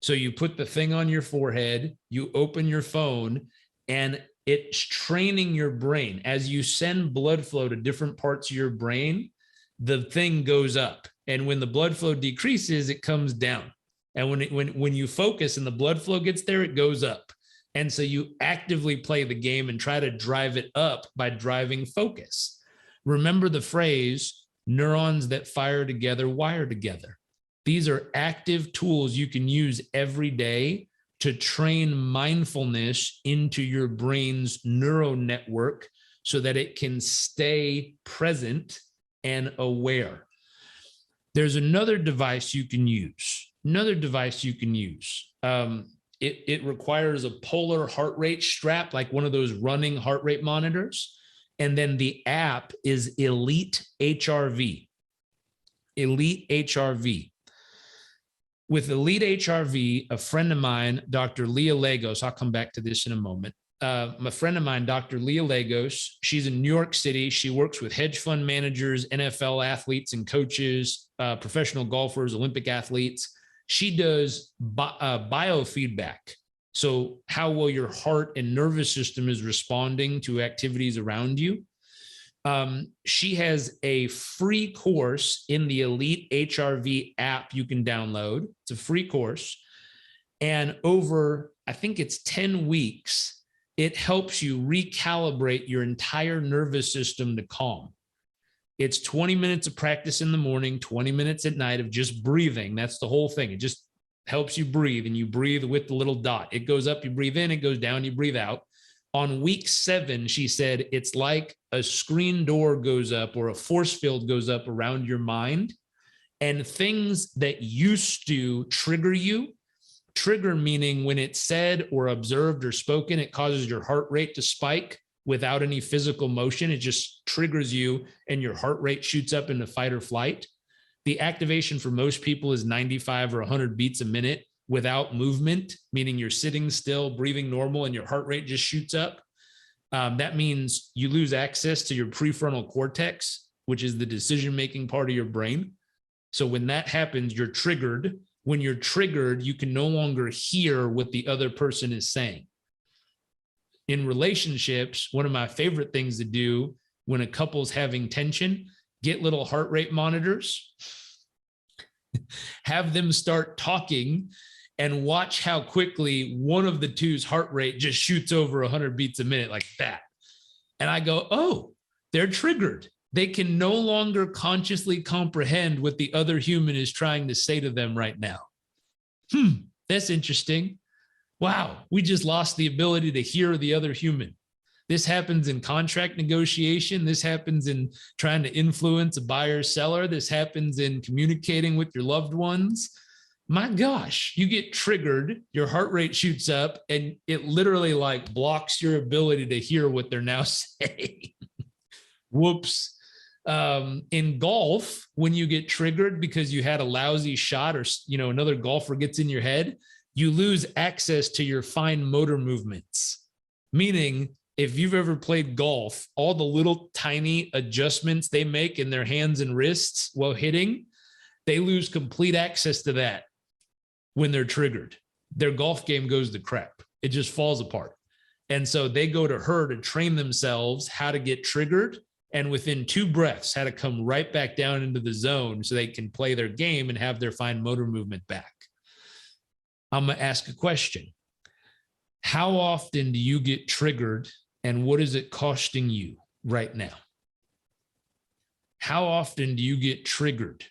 So you put the thing on your forehead, you open your phone, and it's training your brain. As you send blood flow to different parts of your brain, the thing goes up. And when the blood flow decreases, it comes down. And when you focus and the blood flow gets there, it goes up. And so you actively play the game and try to drive it up by driving focus. Remember the phrase, neurons that fire together wire together. These are active tools you can use every day to train mindfulness into your brain's neural network so that it can stay present and aware. There's another device you can use. It requires a polar heart rate strap, like one of those running heart rate monitors. And then the app is Elite HRV. Elite HRV. With Elite HRV, a friend of mine, Dr. Leah Lagos, I'll come back to this in a moment. A friend of mine, Dr. Leah Lagos, she's in New York City. She works with hedge fund managers, NFL athletes and coaches, professional golfers, Olympic athletes. She does biofeedback. So how well your heart and nervous system is responding to activities around you. She has a free course in the Elite HRV app you can download. It's a free course. And over, I think it's 10 weeks, it helps you recalibrate your entire nervous system to calm. It's 20 minutes of practice in the morning, 20 minutes at night of just breathing. That's the whole thing. It just helps you breathe, and you breathe with the little dot. It goes up, you breathe in, it goes down, you breathe out. On week 7, she said, it's like a screen door goes up or a force field goes up around your mind, and things that used to trigger you, trigger meaning when it's said or observed or spoken, it causes your heart rate to spike without any physical motion. It just triggers you and your heart rate shoots up into fight or flight. The activation for most people is 95 or 100 beats a minute without movement, meaning you're sitting still, breathing normal, and your heart rate just shoots up. That means you lose access to your prefrontal cortex, which is the decision-making part of your brain. So when that happens, you're triggered. When you're triggered, you can no longer hear what the other person is saying. In relationships, one of my favorite things to do when a couple's having tension, get little heart rate monitors, have them start talking, and watch how quickly one of the two's heart rate just shoots over 100 beats a minute like that. And I go, oh, they're triggered. They can no longer consciously comprehend what the other human is trying to say to them right now. That's interesting. Wow, we just lost the ability to hear the other human. This happens in contract negotiation. This happens in trying to influence a buyer or seller. This happens in communicating with your loved ones. My gosh, you get triggered, your heart rate shoots up, and it literally like blocks your ability to hear what they're now saying. Whoops. In golf, when you get triggered because you had a lousy shot or another golfer gets in your head, you lose access to your fine motor movements. Meaning, if you've ever played golf, all the little tiny adjustments they make in their hands and wrists while hitting, they lose complete access to that when they're triggered. Their golf game goes to crap. It just falls apart. And so they go to her to train themselves how to get triggered, and within 2 breaths, how to come right back down into the zone so they can play their game and have their fine motor movement back. I'm going to ask a question. How often do you get triggered, and what is it costing you right now? How often do you get triggered,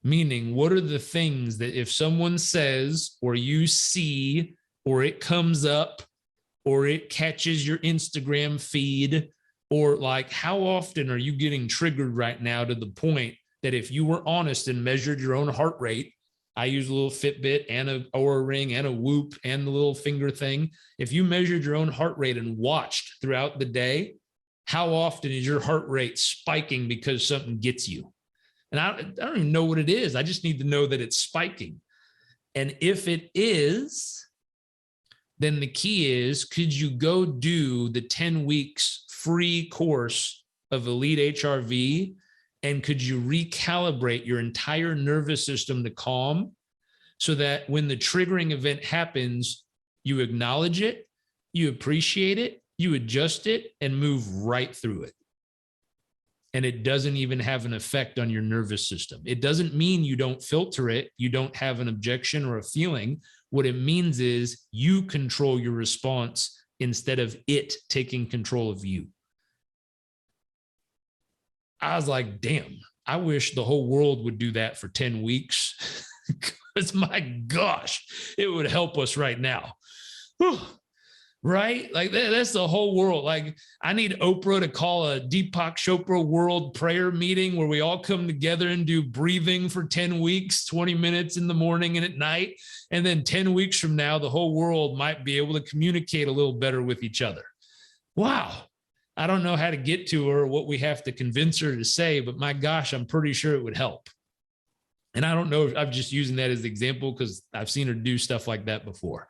Meaning, what are the things that if someone says, or you see, or it comes up, or it catches your Instagram feed, or like, how often are you getting triggered right now to the point that if you were honest and measured your own heart rate, I use a little Fitbit and a Oura ring and a Whoop and the little finger thing. If you measured your own heart rate and watched throughout the day, how often is your heart rate spiking because something gets you? And I don't even know what it is. I just need to know that it's spiking. And if it is, then the key is, could you go do the 10 weeks free course of Elite HRV? And could you recalibrate your entire nervous system to calm so that when the triggering event happens, you acknowledge it, you appreciate it, you adjust it, and move right through it. And it doesn't even have an effect on your nervous system. It doesn't mean you don't filter it, you don't have an objection or a feeling. What it means is you control your response instead of it taking control of you. I was like, damn, I wish the whole world would do that for 10 weeks. Because my gosh, it would help us right now. Whew. Right? Like that's the whole world. Like I need Oprah to call a Deepak Chopra world prayer meeting where we all come together and do breathing for 10 weeks, 20 minutes in the morning and at night. And then 10 weeks from now, the whole world might be able to communicate a little better with each other. Wow. I don't know how to get to her, what we have to convince her to say, but my gosh, I'm pretty sure it would help. And I don't know if I'm just using that as an example because I've seen her do stuff like that before.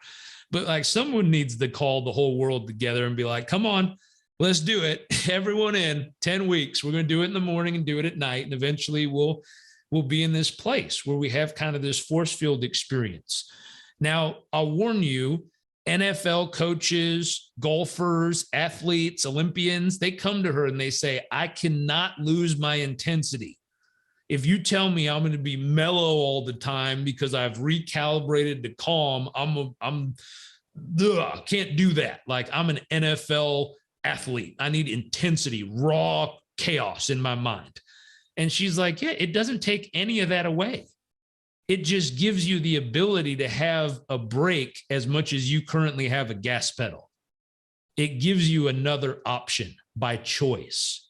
But like someone needs to call the whole world together and be like, come on, let's do it. Everyone in 10 weeks. We're going to do it in the morning and do it at night. And eventually we'll be in this place where we have kind of this force field experience. Now, I'll warn you, NFL coaches, golfers, athletes, Olympians, they come to her and they say, I cannot lose my intensity. If you tell me I'm going to be mellow all the time because I've recalibrated to calm, can't do that. Like I'm an NFL athlete. I need intensity, raw chaos in my mind. And she's like, yeah, it doesn't take any of that away. It just gives you the ability to have a brake as much as you currently have a gas pedal. It gives you another option by choice.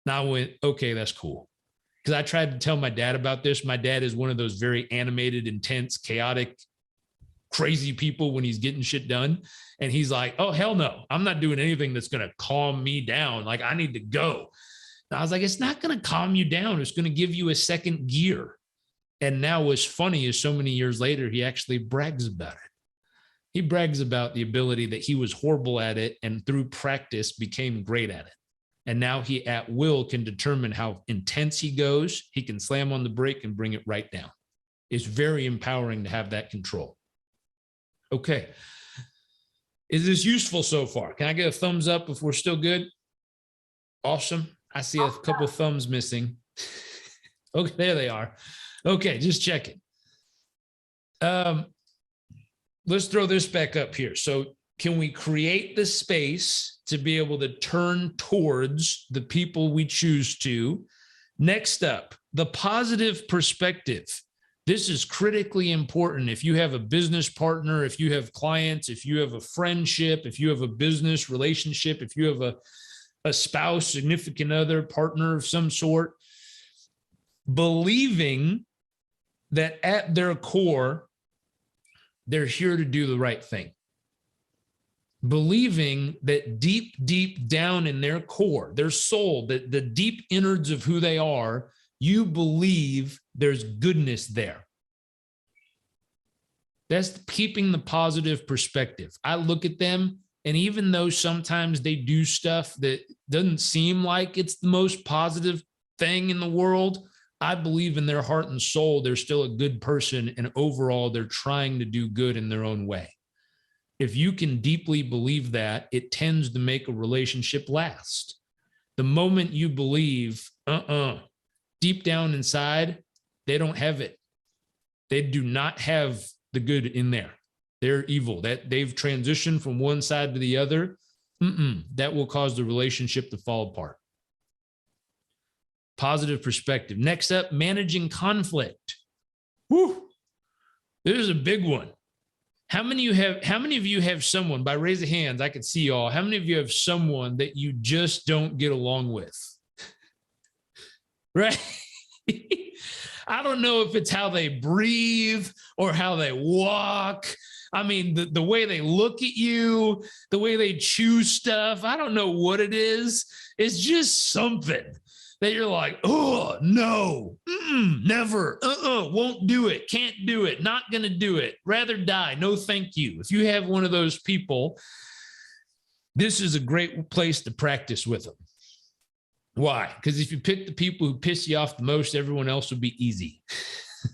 Now I went, okay, that's cool. Because I tried to tell my dad about this. My dad is one of those very animated, intense, chaotic, crazy people when he's getting shit done. And he's like, oh, hell no. I'm not doing anything that's going to calm me down. Like I need to go. And I was like, it's not going to calm you down. It's going to give you a second gear. And now what's funny is so many years later, he actually brags about it. He brags about the ability that he was horrible at it and through practice became great at it. And now he at will can determine how intense he goes. He can slam on the brake and bring it right down. It's very empowering to have that control. Okay. Is this useful so far? Can I get a thumbs up if we're still good? Awesome. I see a couple thumbs missing. Okay, there they are. Okay, just checking. Let's throw this back up here. So can we create the space to be able to turn towards the people we choose to? Next up, the positive perspective. This is critically important. If you have a business partner, if you have clients, if you have a friendship, if you have a business relationship, if you have a spouse, significant other, partner of some sort, believing that at their core, they're here to do the right thing. Believing that deep, deep down in their core, their soul, the deep innards of who they are, you believe there's goodness there. That's keeping the positive perspective. I look at them, and even though sometimes they do stuff that doesn't seem like it's the most positive thing in the world, I believe in their heart and soul, they're still a good person. And overall, they're trying to do good in their own way. If you can deeply believe that, it tends to make a relationship last. The moment you believe, deep down inside, they don't have it. They do not have the good in there. They're evil. That they've transitioned from one side to the other. That will cause the relationship to fall apart. Positive perspective. Next up, managing conflict. Woo. This is a big one. How many of you have someone, by raise of hands, I can see y'all, how many of you have someone that you just don't get along with? Right? I don't know if it's how they breathe or how they walk. I mean, the way they look at you, the way they choose stuff, I don't know what it is. It's just something that you're like, oh, no, never, won't do it, can't do it, not going to do it, rather die, no thank you. If you have one of those people, this is a great place to practice with them. Why? Because if you pick the people who piss you off the most, everyone else will be easy.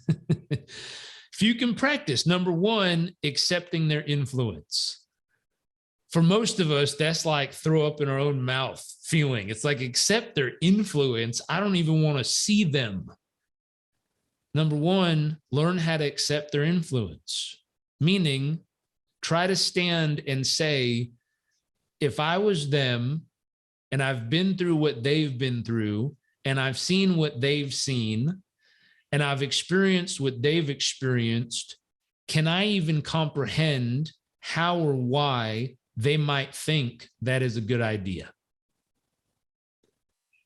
If you can practice, number one, accepting their influence. For most of us, that's like throw up in our own mouth feeling. It's like accept their influence. I don't even want to see them. Number one, learn how to accept their influence, meaning try to stand and say, if I was them and I've been through what they've been through and I've seen what they've seen and I've experienced what they've experienced, can I even comprehend how or why they might think that is a good idea?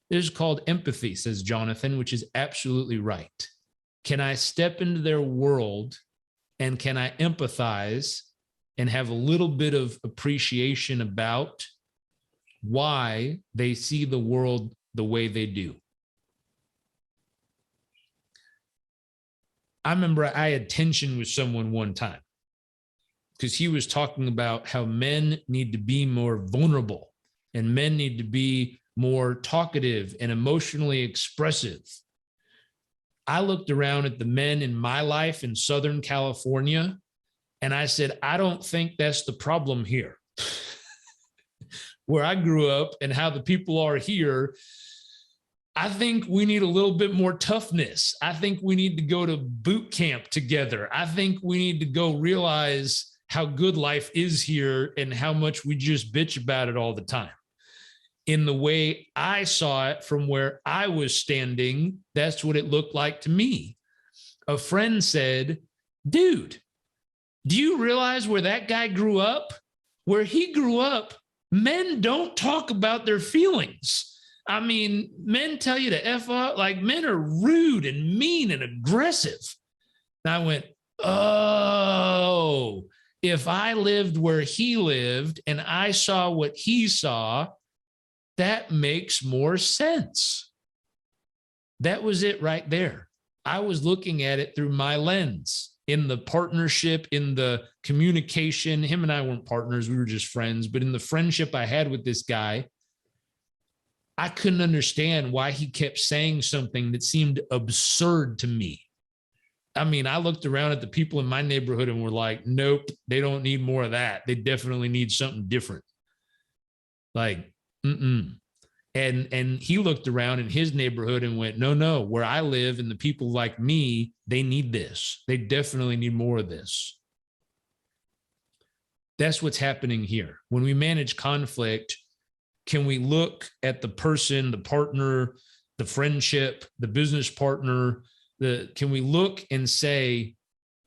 This is called empathy, says Jonathan, which is absolutely right. Can I step into their world and can I empathize and have a little bit of appreciation about why they see the world the way they do? I remember I had tension with someone one time because he was talking about how men need to be more vulnerable and men need to be more talkative and emotionally expressive. I looked around at the men in my life in Southern California and I said, I don't think that's the problem here. Where I grew up and how the people are here, I think we need a little bit more toughness. I think we need to go to boot camp together. I think we need to go realize how good life is here and how much we just bitch about it all the time. In the way I saw it from where I was standing, that's what it looked like to me. A friend said, dude, do you realize where that guy grew up? Where he grew up, men don't talk about their feelings. I mean, men tell you to F up, like men are rude and mean and aggressive. And I went, oh, if I lived where he lived and I saw what he saw, that makes more sense. That was it right there. I was looking at it through my lens. In the partnership, in the communication, him and I weren't partners, we were just friends, but in the friendship I had with this guy, I couldn't understand why he kept saying something that seemed absurd to me. I mean, I looked around at the people in my neighborhood and were like, nope, they don't need more of that. They definitely need something different. Like, And he looked around in his neighborhood and went, no, where I live and the people like me, they need this. They definitely need more of this. That's what's happening here. When we manage conflict, can we look at the person, the partner, the friendship, the business partner, can we look and say,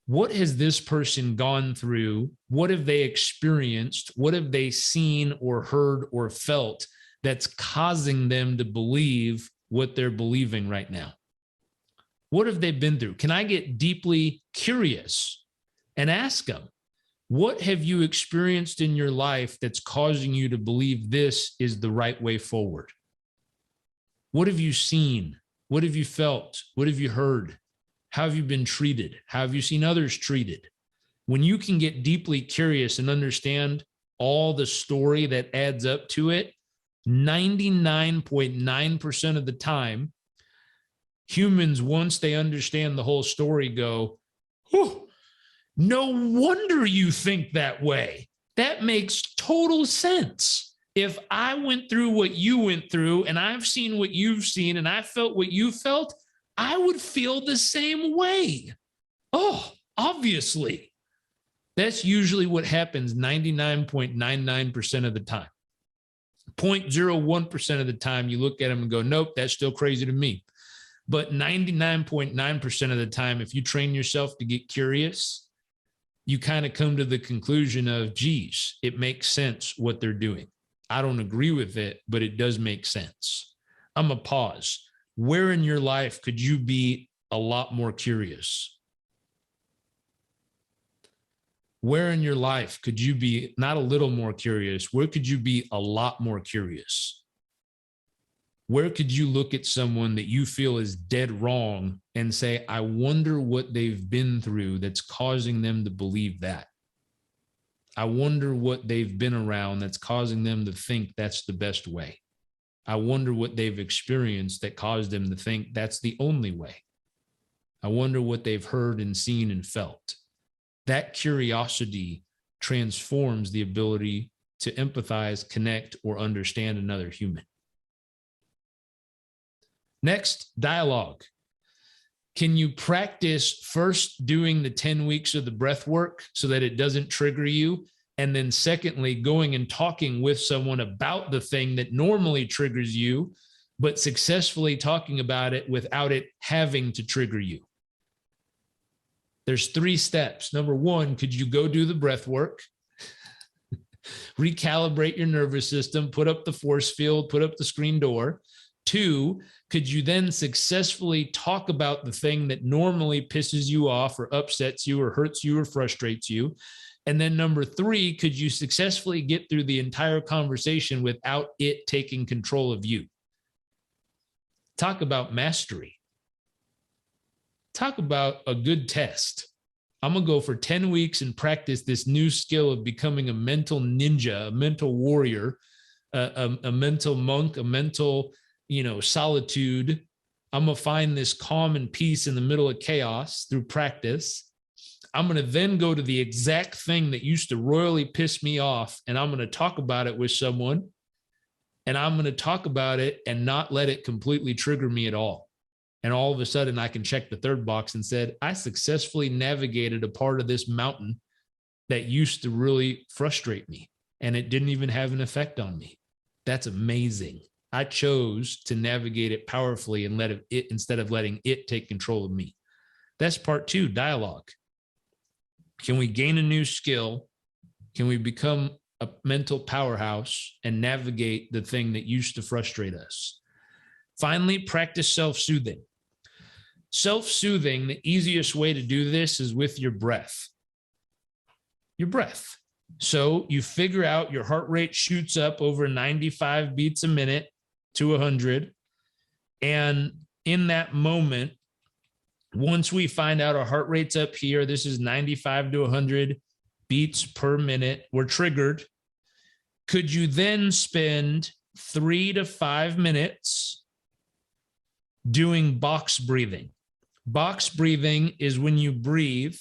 what has this person gone through? What have they experienced? What have they seen or heard or felt that's causing them to believe what they're believing right now? What have they been through? Can I get deeply curious and ask them, what have you experienced in your life that's causing you to believe this is the right way forward? What have you seen? What have you felt? What have you heard? How have you been treated? How have you seen others treated? When you can get deeply curious and understand all the story that adds up to it, 99.9% of the time, humans, once they understand the whole story, go, oh, no wonder you think that way. That makes total sense. If I went through what you went through and I've seen what you've seen and I felt what you felt, I would feel the same way. Oh, obviously. That's usually what happens 99.99% of the time. 0.01% of the time you look at them and go, nope, that's still crazy to me. But 99.9% of the time, if you train yourself to get curious, you kind of come to the conclusion of, geez, it makes sense what they're doing. I don't agree with it, but it does make sense. I'm going to pause. Where in your life could you be a lot more curious? Where in your life could you be not a little more curious? Where could you be a lot more curious? Where could you look at someone that you feel is dead wrong and say, I wonder what they've been through that's causing them to believe that? I wonder what they've been around that's causing them to think that's the best way. I wonder what they've experienced that caused them to think that's the only way. I wonder what they've heard and seen and felt. That curiosity transforms the ability to empathize, connect, or understand another human. Next, dialogue. Can you practice first doing the 10 weeks of the breath work so that it doesn't trigger you? And then secondly, going and talking with someone about the thing that normally triggers you, but successfully talking about it without it having to trigger you. There's 3 steps. Number 1, could you go do the breath work? Recalibrate your nervous system, put up the force field, put up the screen door. 2, could you then successfully talk about the thing that normally pisses you off or upsets you or hurts you or frustrates you? And then number 3, could you successfully get through the entire conversation without it taking control of you? Talk about mastery. Talk about a good test. I'm going to go for 10 weeks and practice this new skill of becoming a mental ninja, a mental warrior, a mental monk, a mental solitude. I'm going to find this calm and peace in the middle of chaos through practice. I'm going to then go to the exact thing that used to royally piss me off, and I'm going to talk about it with someone, and I'm going to talk about it and not let it completely trigger me at all. And all of a sudden I can check the 3rd box and said, I successfully navigated a part of this mountain that used to really frustrate me, and it didn't even have an effect on me. That's amazing. I chose to navigate it powerfully and let it instead of letting it take control of me. That's part 2, dialogue. Can we gain a new skill? Can we become a mental powerhouse and navigate the thing that used to frustrate us? Finally, practice self-soothing. Self-soothing, the easiest way to do this is with your breath. Your breath. So you figure out your heart rate shoots up over 95 beats a minute to 100. And in that moment, once we find out our heart rate's up here, this is 95 to 100 beats per minute, we're triggered. Could you then spend 3 to 5 minutes doing box breathing? Box breathing is when you breathe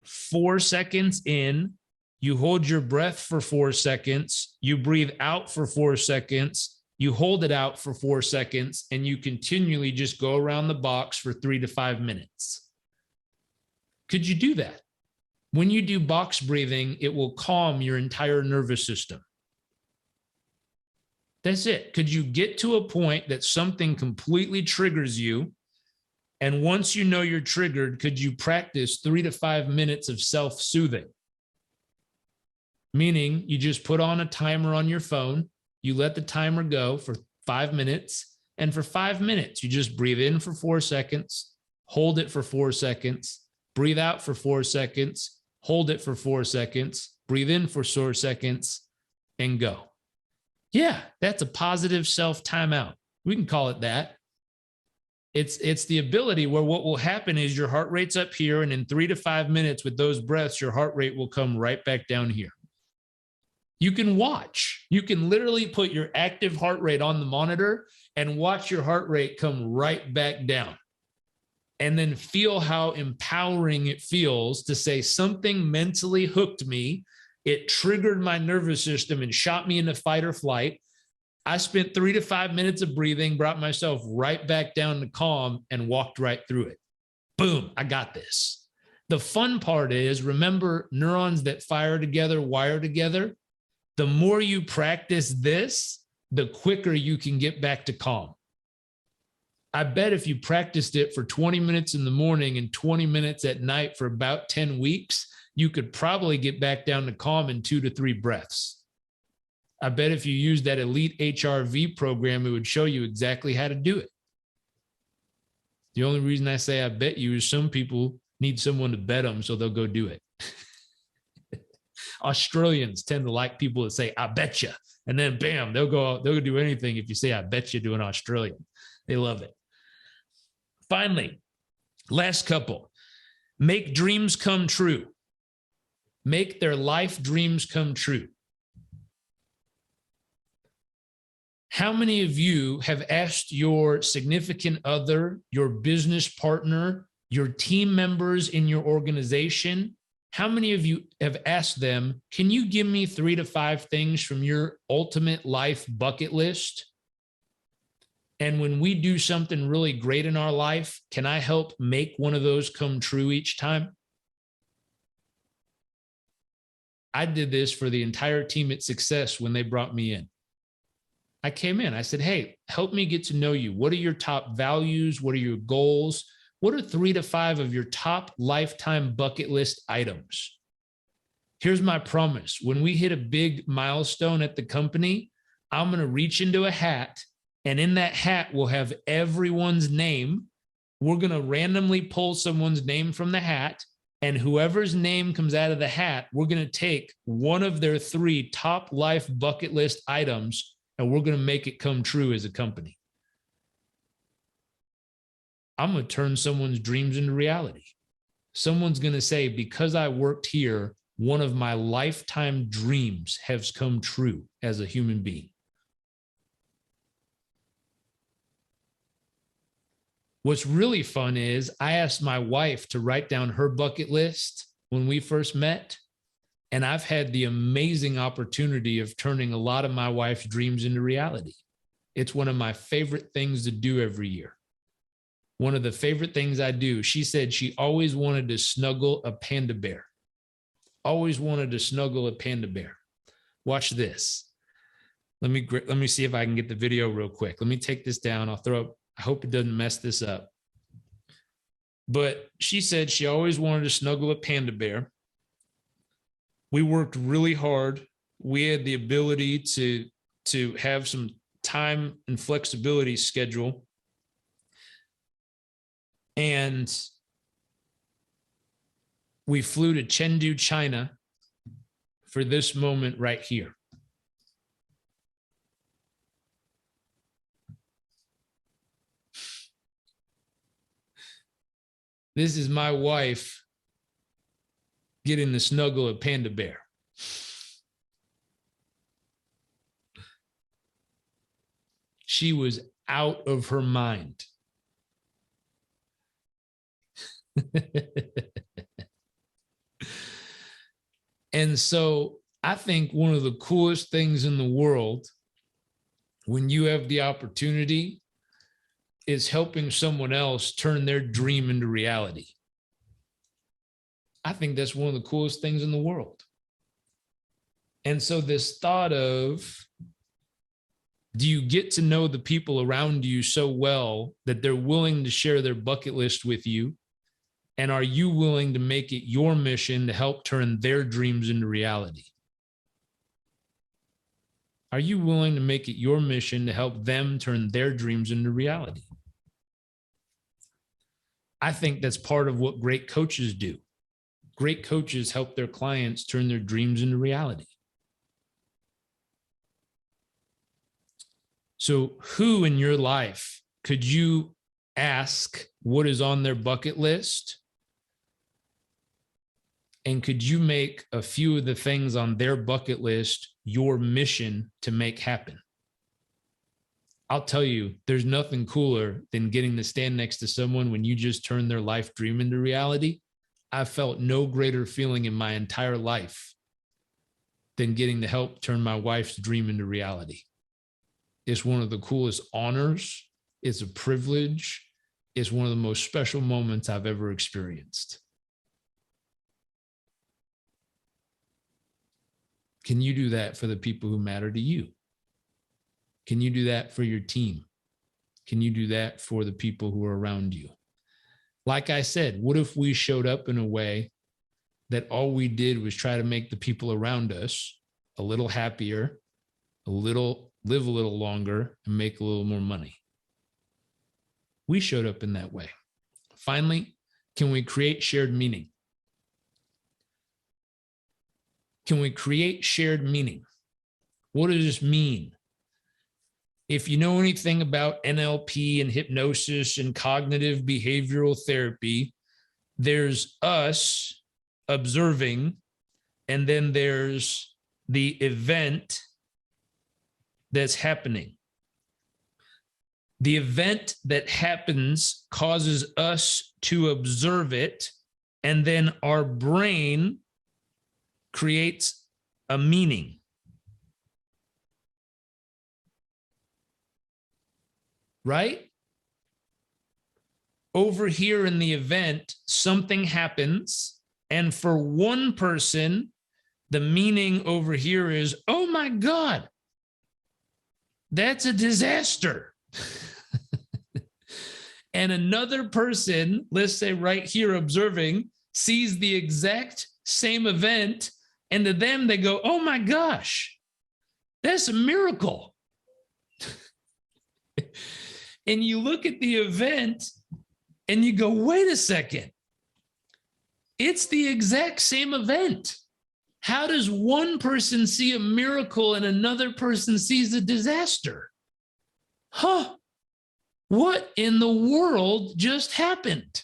4 seconds in, you hold your breath for 4 seconds, you breathe out for 4 seconds, you hold it out for 4 seconds, and you continually just go around the box for 3 to 5 minutes. Could you do that? When you do box breathing, it will calm your entire nervous system. That's it. Could you get to a point that something completely triggers you? And once you know you're triggered, could you practice 3 to 5 minutes of self-soothing? Meaning you just put on a timer on your phone, you let the timer go for 5 minutes, and for 5 minutes, you just breathe in for 4 seconds, hold it for 4 seconds, breathe out for 4 seconds, hold it for 4 seconds, breathe in for 4 seconds, and go. Yeah, that's a positive self timeout. We can call it that. It's the ability where what will happen is your heart rate's up here, and in 3 to 5 minutes with those breaths, your heart rate will come right back down here. You can watch. You can literally put your active heart rate on the monitor and watch your heart rate come right back down. And then feel how empowering it feels to say something mentally hooked me. It triggered my nervous system and shot me into fight or flight. I spent 3 to 5 minutes of breathing, brought myself right back down to calm, and walked right through it. Boom, I got this. The fun part is, remember, neurons that fire together wire together. The more you practice this, the quicker you can get back to calm. I bet if you practiced it for 20 minutes in the morning and 20 minutes at night for about 10 weeks, you could probably get back down to calm in 2 to 3 breaths. I bet if you use that elite HRV program, it would show you exactly how to do it. The only reason I say I bet you is some people need someone to bet them, so they'll go do it. Australians tend to like people that say, I bet you. And then bam, they'll go do anything if you say, I bet you to an Australian. They love it. Finally, last couple, make dreams come true. Make their life dreams come true. How many of you have asked your significant other, your business partner, your team members in your organization? How many of you have asked them, can you give me 3 to 5 things from your ultimate life bucket list? And when we do something really great in our life, can I help make one of those come true each time? I did this for the entire team at Success when they brought me in. I came in, I said, hey, help me get to know you. What are your top values? What are your goals? What are 3 to 5 of your top lifetime bucket list items? Here's my promise. When we hit a big milestone at the company, I'm going to reach into a hat, and in that hat, we'll have everyone's name. We're going to randomly pull someone's name from the hat, and whoever's name comes out of the hat, we're going to take one of their 3 top life bucket list items, and we're going to make it come true as a company. I'm going to turn someone's dreams into reality. Someone's going to say, because I worked here, one of my lifetime dreams has come true as a human being. What's really fun is I asked my wife to write down her bucket list when we first met, and I've had the amazing opportunity of turning a lot of my wife's dreams into reality. It's one of my favorite things to do every year. One of the favorite things I do, she said she always wanted to snuggle a panda bear. Always wanted to snuggle a panda bear. Watch this. Let me see if I can get the video real quick. Let me take this down. I'll throw up. I hope it doesn't mess this up. But she said she always wanted to snuggle a panda bear. We worked really hard. We had the ability to have some time and flexibility schedule. And we flew to Chengdu, China for this moment right here. This is my wife getting to snuggle a panda bear. She was out of her mind. And so I think one of the coolest things in the world when you have the opportunity is helping someone else turn their dream into reality. I think that's one of the coolest things in the world. And so this thought of, do you get to know the people around you so well that they're willing to share their bucket list with you? And are you willing to make it your mission to help turn their dreams into reality? Are you willing to make it your mission to help them turn their dreams into reality? I think that's part of what great coaches do. Great coaches help their clients turn their dreams into reality. So who in your life could you ask what is on their bucket list? And could you make a few of the things on their bucket list your mission to make happen? I'll tell you, there's nothing cooler than getting to stand next to someone when you just turn their life dream into reality. I've felt no greater feeling in my entire life than getting to help turn my wife's dream into reality. It's one of the coolest honors. It's a privilege. It's one of the most special moments I've ever experienced. Can you do that for the people who matter to you? Can you do that for your team? Can you do that for the people who are around you? Like I said, what if we showed up in a way that all we did was try to make the people around us a little happier, live a little longer, and make a little more money? We showed up in that way. Finally, can we create shared meaning? Can we create shared meaning? What does this mean? If you know anything about NLP and hypnosis and cognitive behavioral therapy, there's us observing, and then there's the event that's happening. The event that happens causes us to observe it, and then our brain creates a meaning. Right? Over here in the event, something happens, and for one person, the meaning over here is, oh my God, that's a disaster. And another person, let's say right here observing, sees the exact same event, and to them they go, oh my gosh, that's a miracle. And you look at the event and you go, wait a second, it's the exact same event. How does one person see a miracle and another person sees a disaster? Huh? What in the world just happened?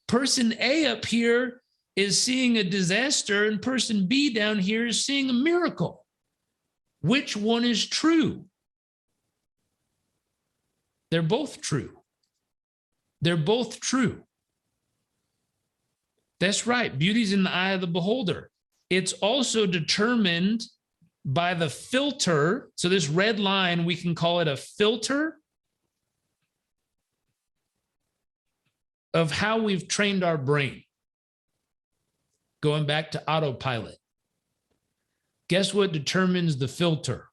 Person A up here is seeing a disaster, and person B down here is seeing a miracle. Which one is true? They're both true. They're both true. That's right. Beauty's in the eye of the beholder. It's also determined by the filter. So this red line, we can call it a filter of how we've trained our brain. Going back to autopilot. Guess what determines the filter?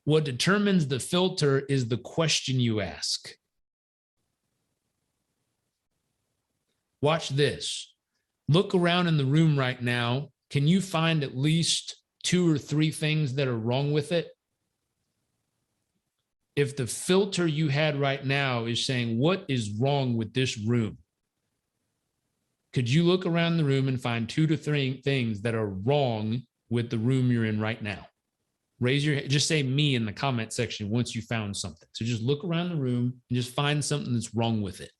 What determines the filter is the question you ask. Watch this. Look around in the room right now. Can you find at least 2 or 3 things that are wrong with it? If the filter you had right now is saying, what is wrong with this room? Could you look around the room and find 2 to 3 things that are wrong with the room you're in right now? Raise your hand, just say me in the comment section once you found something. So just look around the room and just find something that's wrong with it.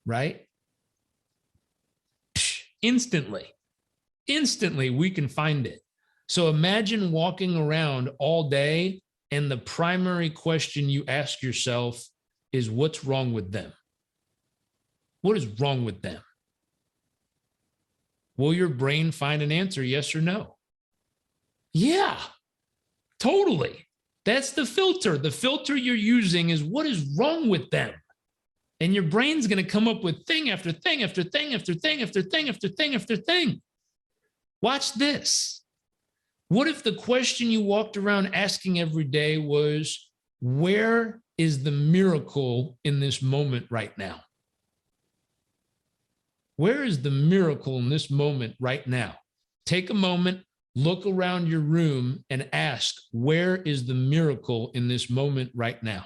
Right? Instantly we can find it. So imagine walking around all day and the primary question you ask yourself is, what's wrong with them? What is wrong with them? Will your brain find an answer, yes or no? Yeah, totally. That's the filter. The filter you're using is what is wrong with them. And your brain's going to come up with thing after thing after thing after thing after thing after thing after thing. Watch this. What if the question you walked around asking every day was, where is the miracle in this moment right now? Where is the miracle in this moment right now? Take a moment, look around your room and ask, where is the miracle in this moment right now?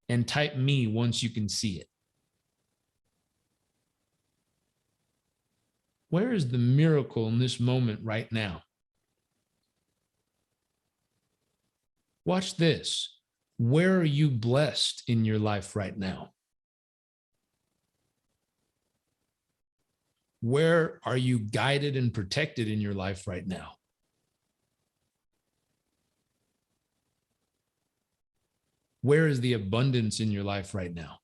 And type me once you can see it. Where is the miracle in this moment right now? Watch this. Where are you blessed in your life right now? Where are you guided and protected in your life right now? Where is the abundance in your life right now?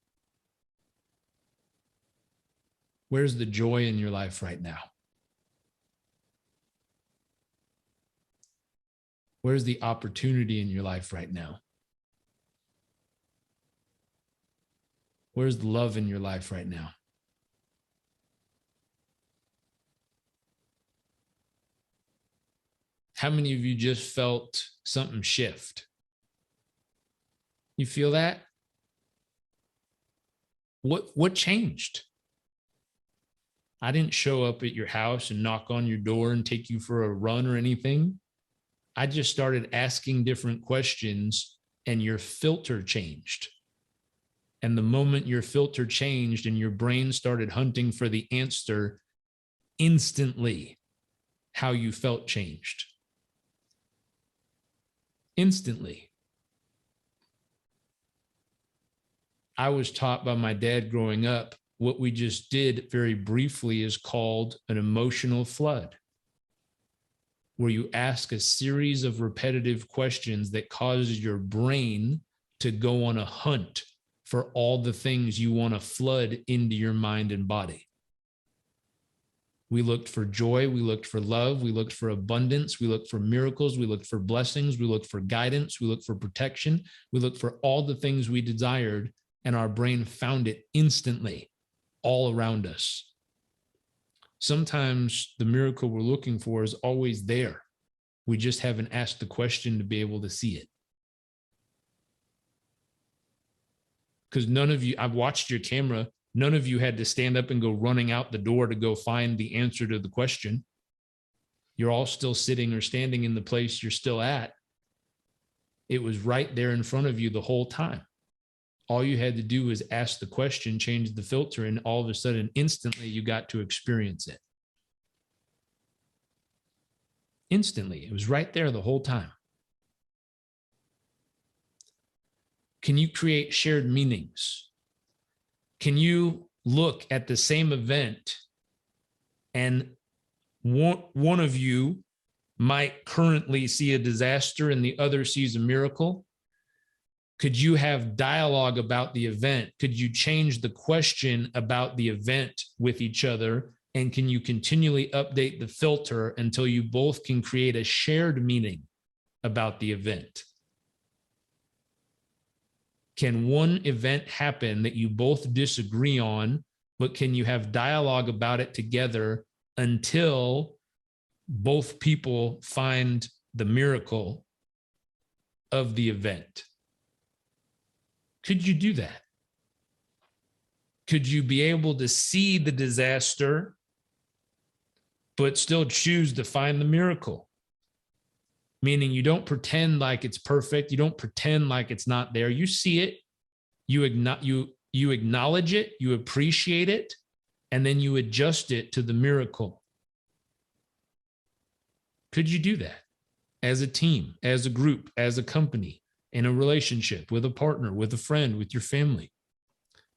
Where's the joy in your life right now? Where's the opportunity in your life right now? Where's the love in your life right now? How many of you just felt something shift? You feel that? What changed? I didn't show up at your house and knock on your door and take you for a run or anything. I just started asking different questions and your filter changed. And the moment your filter changed and your brain started hunting for the answer, instantly how you felt changed. Instantly. I was taught by my dad growing up, what we just did very briefly is called an emotional flood, where you ask a series of repetitive questions that causes your brain to go on a hunt for all the things you want to flood into your mind and body. We looked for joy. We looked for love. We looked for abundance. We looked for miracles. We looked for blessings. We looked for guidance. We looked for protection. We looked for all the things we desired, and our brain found it instantly all around us. Sometimes the miracle we're looking for is always there. We just haven't asked the question to be able to see it. Because none of you, I've watched your camera, none of you had to stand up and go running out the door to go find the answer to the question. You're all still sitting or standing in the place you're still at. It was right there in front of you the whole time. All you had to do was ask the question, change the filter, and all of a sudden, instantly, you got to experience it. Instantly. It was right there the whole time. Can you create shared meanings? Can you look at the same event and one of you might currently see a disaster and the other sees a miracle? Could you have dialogue about the event? Could you change the question about the event with each other? And can you continually update the filter until you both can create a shared meaning about the event? Can one event happen that you both disagree on, but can you have dialogue about it together until both people find the miracle of the event? Could you do that? Could you be able to see the disaster, but still choose to find the miracle? Meaning you don't pretend like it's perfect. You don't pretend like it's not there. You see it, you acknowledge it, you appreciate it, and then you adjust it to the miracle. Could you do that as a team, as a group, as a company, in a relationship, with a partner, with a friend, with your family?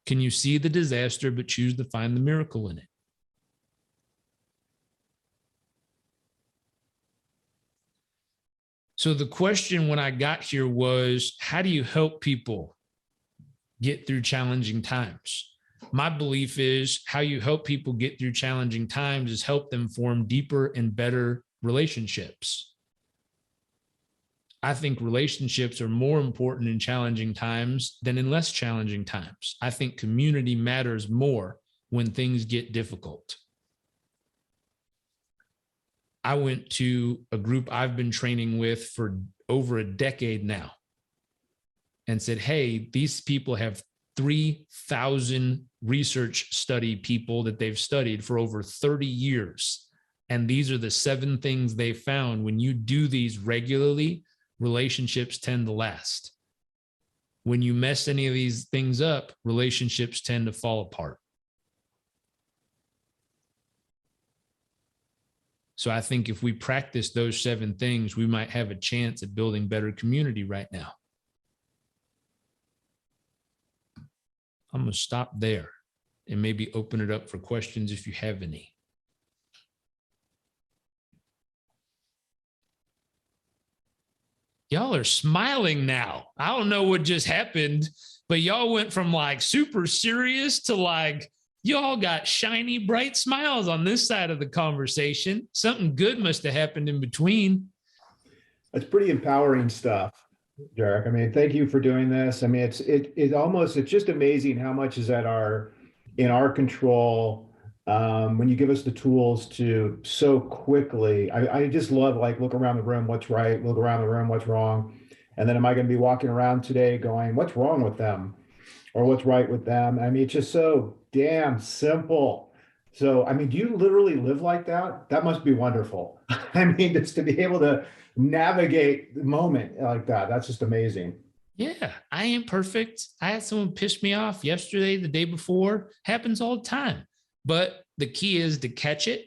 Can you see the disaster but choose to find the miracle in it? So the question when I got here was, how do you help people get through challenging times? My belief is how you help people get through challenging times is help them form deeper and better relationships. I think relationships are more important in challenging times than in less challenging times. I think community matters more when things get difficult. I went to a group I've been training with for over a decade now and said, hey, these people have 3,000 research study people that they've studied for over 30 years. And these are the 7 things they found. When you do these regularly, relationships tend to last. When you mess any of these things up, relationships tend to fall apart. So I think if we practice those 7 things, we might have a chance at building better community right now. I'm going to stop there and maybe open it up for questions if you have any. Y'all are smiling now. I don't know what just happened, but y'all went from like super serious to like, y'all got shiny, bright smiles on this side of the conversation. Something good must have happened in between. It's pretty empowering stuff, Jairek. I mean, thank you for doing this. I mean, it's just amazing how much is in our control. when you give us the tools to so quickly, I just love like look around the room, what's right, look around the room, what's wrong. And then am I going to be walking around today going, what's wrong with them or what's right with them? I mean, it's just so damn simple. So, I mean, do you literally live like that? That must be wonderful. I mean, just to be able to navigate the moment like that, that's just amazing. Yeah, I ain't perfect. I had someone piss me off yesterday, the day before. Happens all the time. But the key is to catch it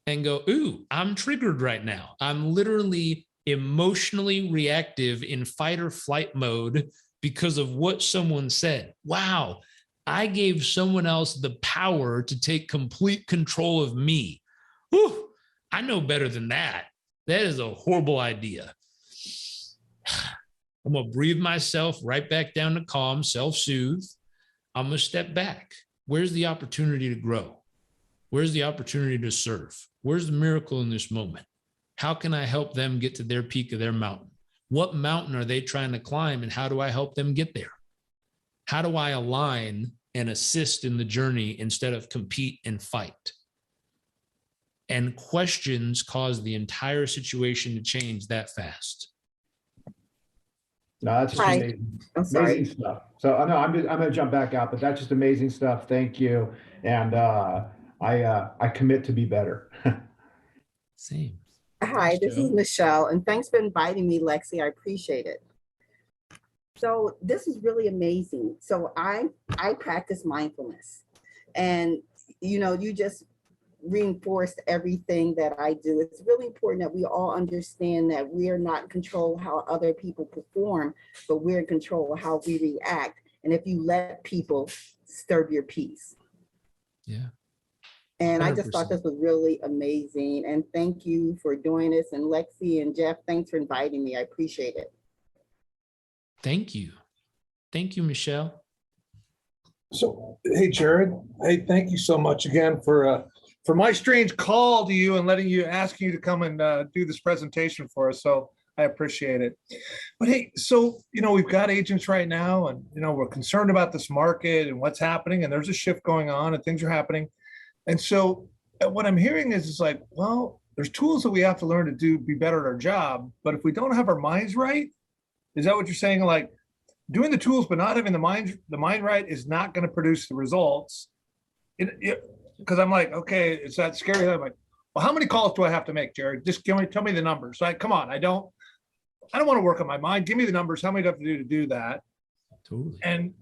and go, ooh, I'm triggered right now. I'm literally emotionally reactive in fight or flight mode because of what someone said. Wow, I gave someone else the power to take complete control of me. Whew, I know better than that. That is a horrible idea. I'm going to breathe myself right back down to calm, self-soothe. I'm going to step back. Where's the opportunity to grow? Where's the opportunity to serve? Where's the miracle in this moment? How can I help them get to their peak of their mountain? What mountain are they trying to climb and how do I help them get there? How do I align and assist in the journey instead of compete and fight? And questions cause the entire situation to change that fast. No, that's just Hi. amazing, I'm sorry. amazing stuff. So no, I'm going to jump back out, but that's just amazing stuff. Thank you. And I commit to be better. Same. Hi, this is Michelle, and thanks for inviting me, Lexi. I appreciate it. So this is really amazing. So I practice mindfulness, and you just reinforced everything that I do. It's really important that we all understand that we are not in control of how other people perform, but we're in control of how we react. And if you let people disturb your peace. Yeah. And 100%. I just 100%. thought this was really amazing. And thank you for doing this. And Lexi and Jeff, thanks for inviting me. I appreciate it. Thank you. Thank you, Michelle. So, hey, Jared, hey, thank you so much again for my strange call to you and asking you to come and do this presentation for us. So I appreciate it. But hey, so, we've got agents right now and, we're concerned about this market and what's happening, and there's a shift going on and things are happening. And so what I'm hearing is like, well, there's tools that we have to learn to be better at our job. But if we don't have our minds right, is that what you're saying? Like doing the tools, but not having the mind right is not going to produce the results. Because I'm like, okay, it's that scary. I'm like, well, how many calls do I have to make, Jared? Just tell me the numbers. Like, come on, I don't want to work on my mind. Give me the numbers. How many do I have to do that? Totally. And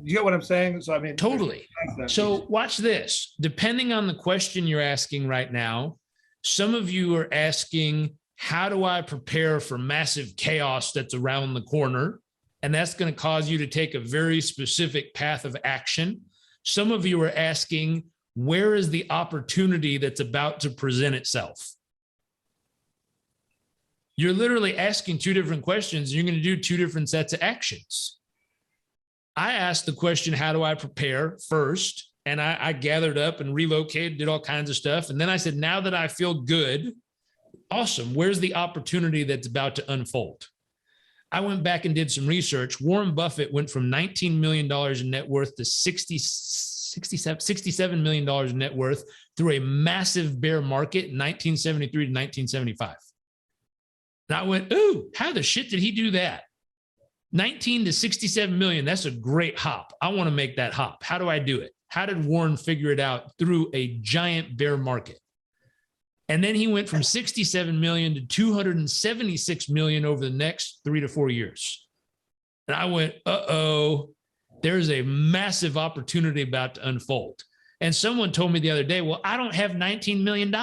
you get what I'm saying? So, I mean, totally. So watch this. Depending on the question you're asking right now, some of you are asking, how do I prepare for massive chaos that's around the corner? And that's going to cause you to take a very specific path of action. Some of you are asking, where is the opportunity that's about to present itself? You're literally asking two different questions. You're going to do two different sets of actions. I asked the question, how do I prepare first? And I gathered up and relocated, did all kinds of stuff. And then I said, now that I feel good, awesome. Where's the opportunity that's about to unfold? I went back and did some research. Warren Buffett went from $19 million in net worth to $67 million in net worth through a massive bear market in 1973 to 1975. And I went, ooh, how the shit did he do that? 19 to 67 million. That's a great hop. I want to make that hop. How do I do it? How did Warren figure it out? Through a giant bear market. And then he went from 67 million to 276 million over the next 3 to 4 years. And I went, uh-oh, there's a massive opportunity about to unfold. And someone told me the other day, well, I don't have $19 million.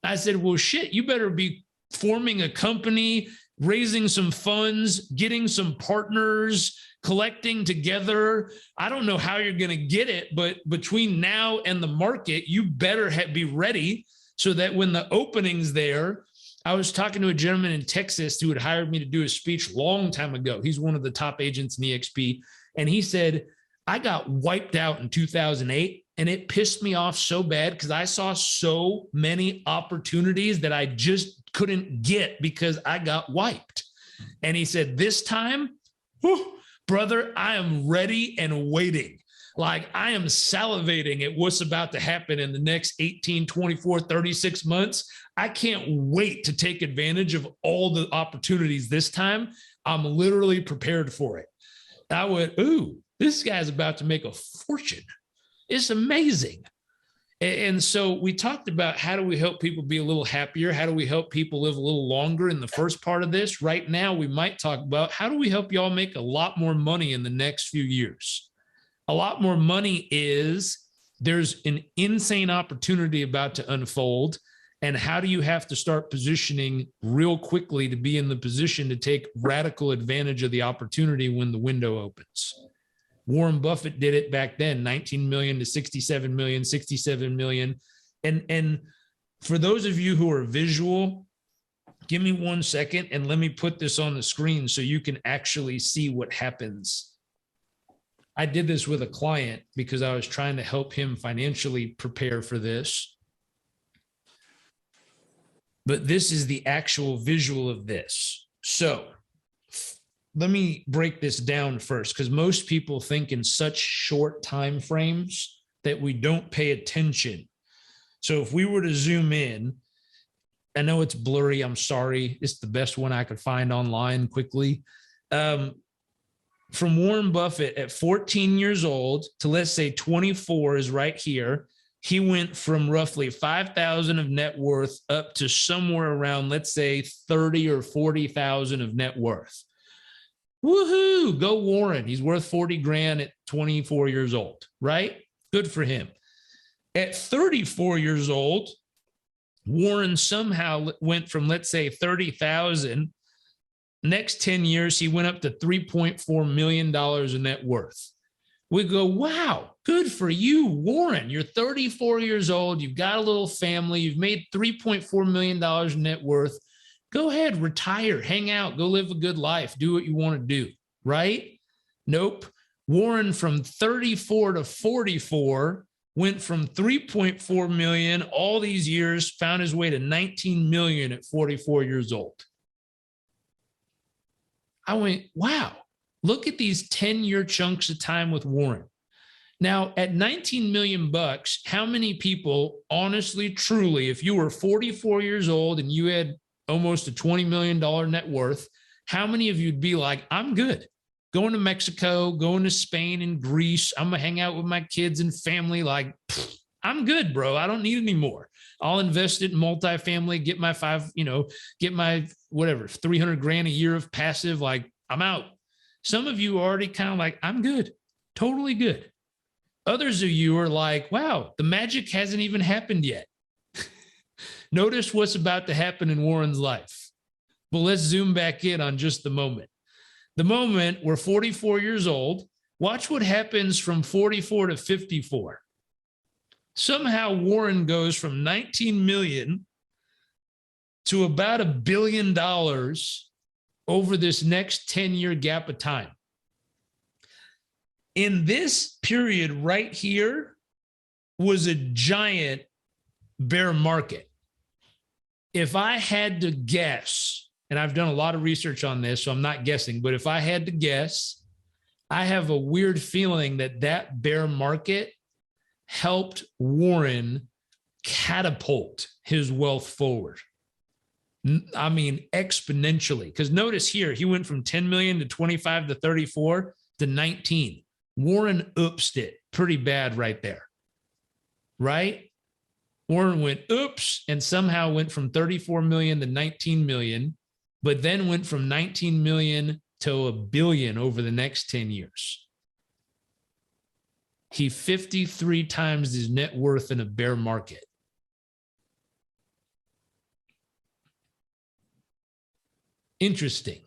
I said, well, shit, you better be forming a company, raising some funds, getting some partners, collecting together. I don't know how you're going to get it, but between now and the market, you better be ready so that when the opening's there. I was talking to a gentleman in Texas who had hired me to do a speech a long time ago. He's one of the top agents in EXP. And he said, I got wiped out in 2008 and it pissed me off so bad because I saw so many opportunities that I just couldn't get because I got wiped. And he said, this time, whew, brother, I am ready and waiting. Like I am salivating at what's about to happen in the next 18, 24, 36 months. I can't wait to take advantage of all the opportunities this time. I'm literally prepared for it. I went, ooh, this guy's about to make a fortune. It's amazing. And so we talked about how do we help people be a little happier? How do we help people live a little longer in the first part of this? Right now, we might talk about how do we help y'all make a lot more money in the next few years? A lot more money is there's an insane opportunity about to unfold. And how do you have to start positioning real quickly to be in the position to take radical advantage of the opportunity when the window opens? Warren Buffett did it back then, 19 million to 67 million, 67 million. And for those of you who are visual, give me 1 second and let me put this on the screen so you can actually see what happens. I did this with a client because I was trying to help him financially prepare for this. But this is the actual visual of this. So let me break this down first, because most people think in such short time frames that we don't pay attention. So if we were to zoom in, I know it's blurry. I'm sorry. It's the best one I could find online quickly. From Warren Buffett at 14 years old to, let's say, 24 is right here. He went from roughly 5,000 of net worth up to somewhere around, let's say, 30 or 40,000 of net worth. Woohoo, go Warren. He's worth 40 grand at 24 years old, right? Good for him. At 34 years old, Warren somehow went from, let's say, 30,000. Next 10 years, he went up to $3.4 million in net worth. We go, wow, good for you, Warren. You're 34 years old. You've got a little family. You've made $3.4 million in net worth. Go ahead, retire, hang out, go live a good life, do what you want to do, right? Nope. Warren from 34 to 44 went from 3.4 million all these years, found his way to 19 million at 44 years old. I went, wow, look at these 10-year chunks of time with Warren. Now, at 19 million bucks, how many people, honestly, truly, if you were 44 years old and you had almost a $20 million net worth, how many of you'd be like, I'm good. Going to Mexico, going to Spain and Greece. I'm going to hang out with my kids and family. Like, I'm good, bro. I don't need any more. I'll invest it in multifamily, get my get my whatever, 300 grand a year of passive. Like, I'm out. Some of you are already kind of like, I'm good, totally good. Others of you are like, wow, the magic hasn't even happened yet. Notice what's about to happen in Warren's life. But let's zoom back in on just the moment. The moment we're 44 years old, watch what happens from 44 to 54. Somehow Warren goes from 19 million to about $1 billion over this next 10-year gap of time. In this period right here was a giant bear market. If I had to guess, and I've done a lot of research on this, so I'm not guessing, but if I had to guess, I have a weird feeling that that bear market helped Warren catapult his wealth forward. I mean, exponentially. Because notice here, he went from 10 million to 25 to 34 to 19. Warren oopsed it pretty bad right there, right? Warren went oops and somehow went from 34 million to 19 million, but then went from 19 million to $1 billion over the next 10 years. He 53 times his net worth in a bear market. Interesting.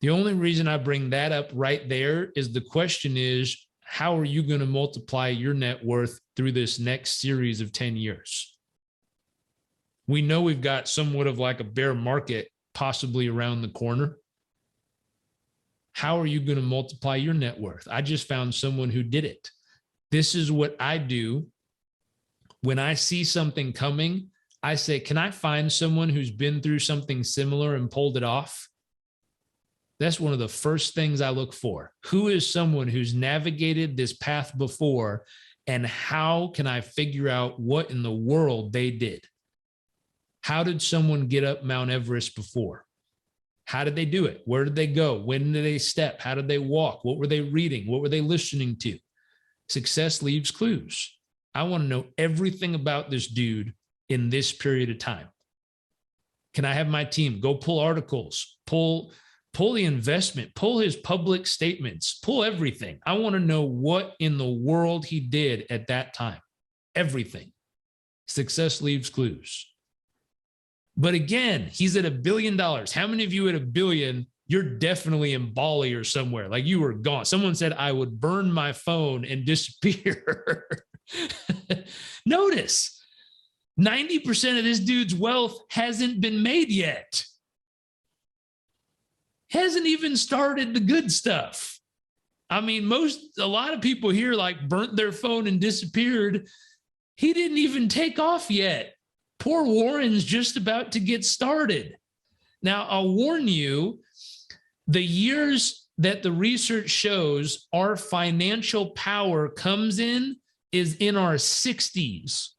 The only reason I bring that up right there is the question is, how are you going to multiply your net worth through this next series of 10 years? We know we've got somewhat of like a bear market possibly around the corner. How are you going to multiply your net worth? I just found someone who did it. This is what I do. When I see something coming, I say, can I find someone who's been through something similar and pulled it off? That's one of the first things I look for. Who is someone who's navigated this path before, and how can I figure out what in the world they did? How did someone get up Mount Everest before? How did they do it? Where did they go? When did they step? How did they walk? What were they reading? What were they listening to? Success leaves clues. I want to know everything about this dude in this period of time. Can I have my team go pull articles, pull the investment, pull his public statements, pull everything? I want to know what in the world he did at that time. Everything. Success leaves clues. But again, he's at $1 billion. How many of you at $1 billion, you're definitely in Bali or somewhere, like you were gone? Someone said, I would burn my phone and disappear. Notice, 90% of this dude's wealth hasn't been made yet. Hasn't even started the good stuff. I mean, a lot of people here like burnt their phone and disappeared. He didn't even take off yet. Poor Warren's just about to get started. Now, I'll warn you, the years that the research shows our financial power comes in is in our 60s,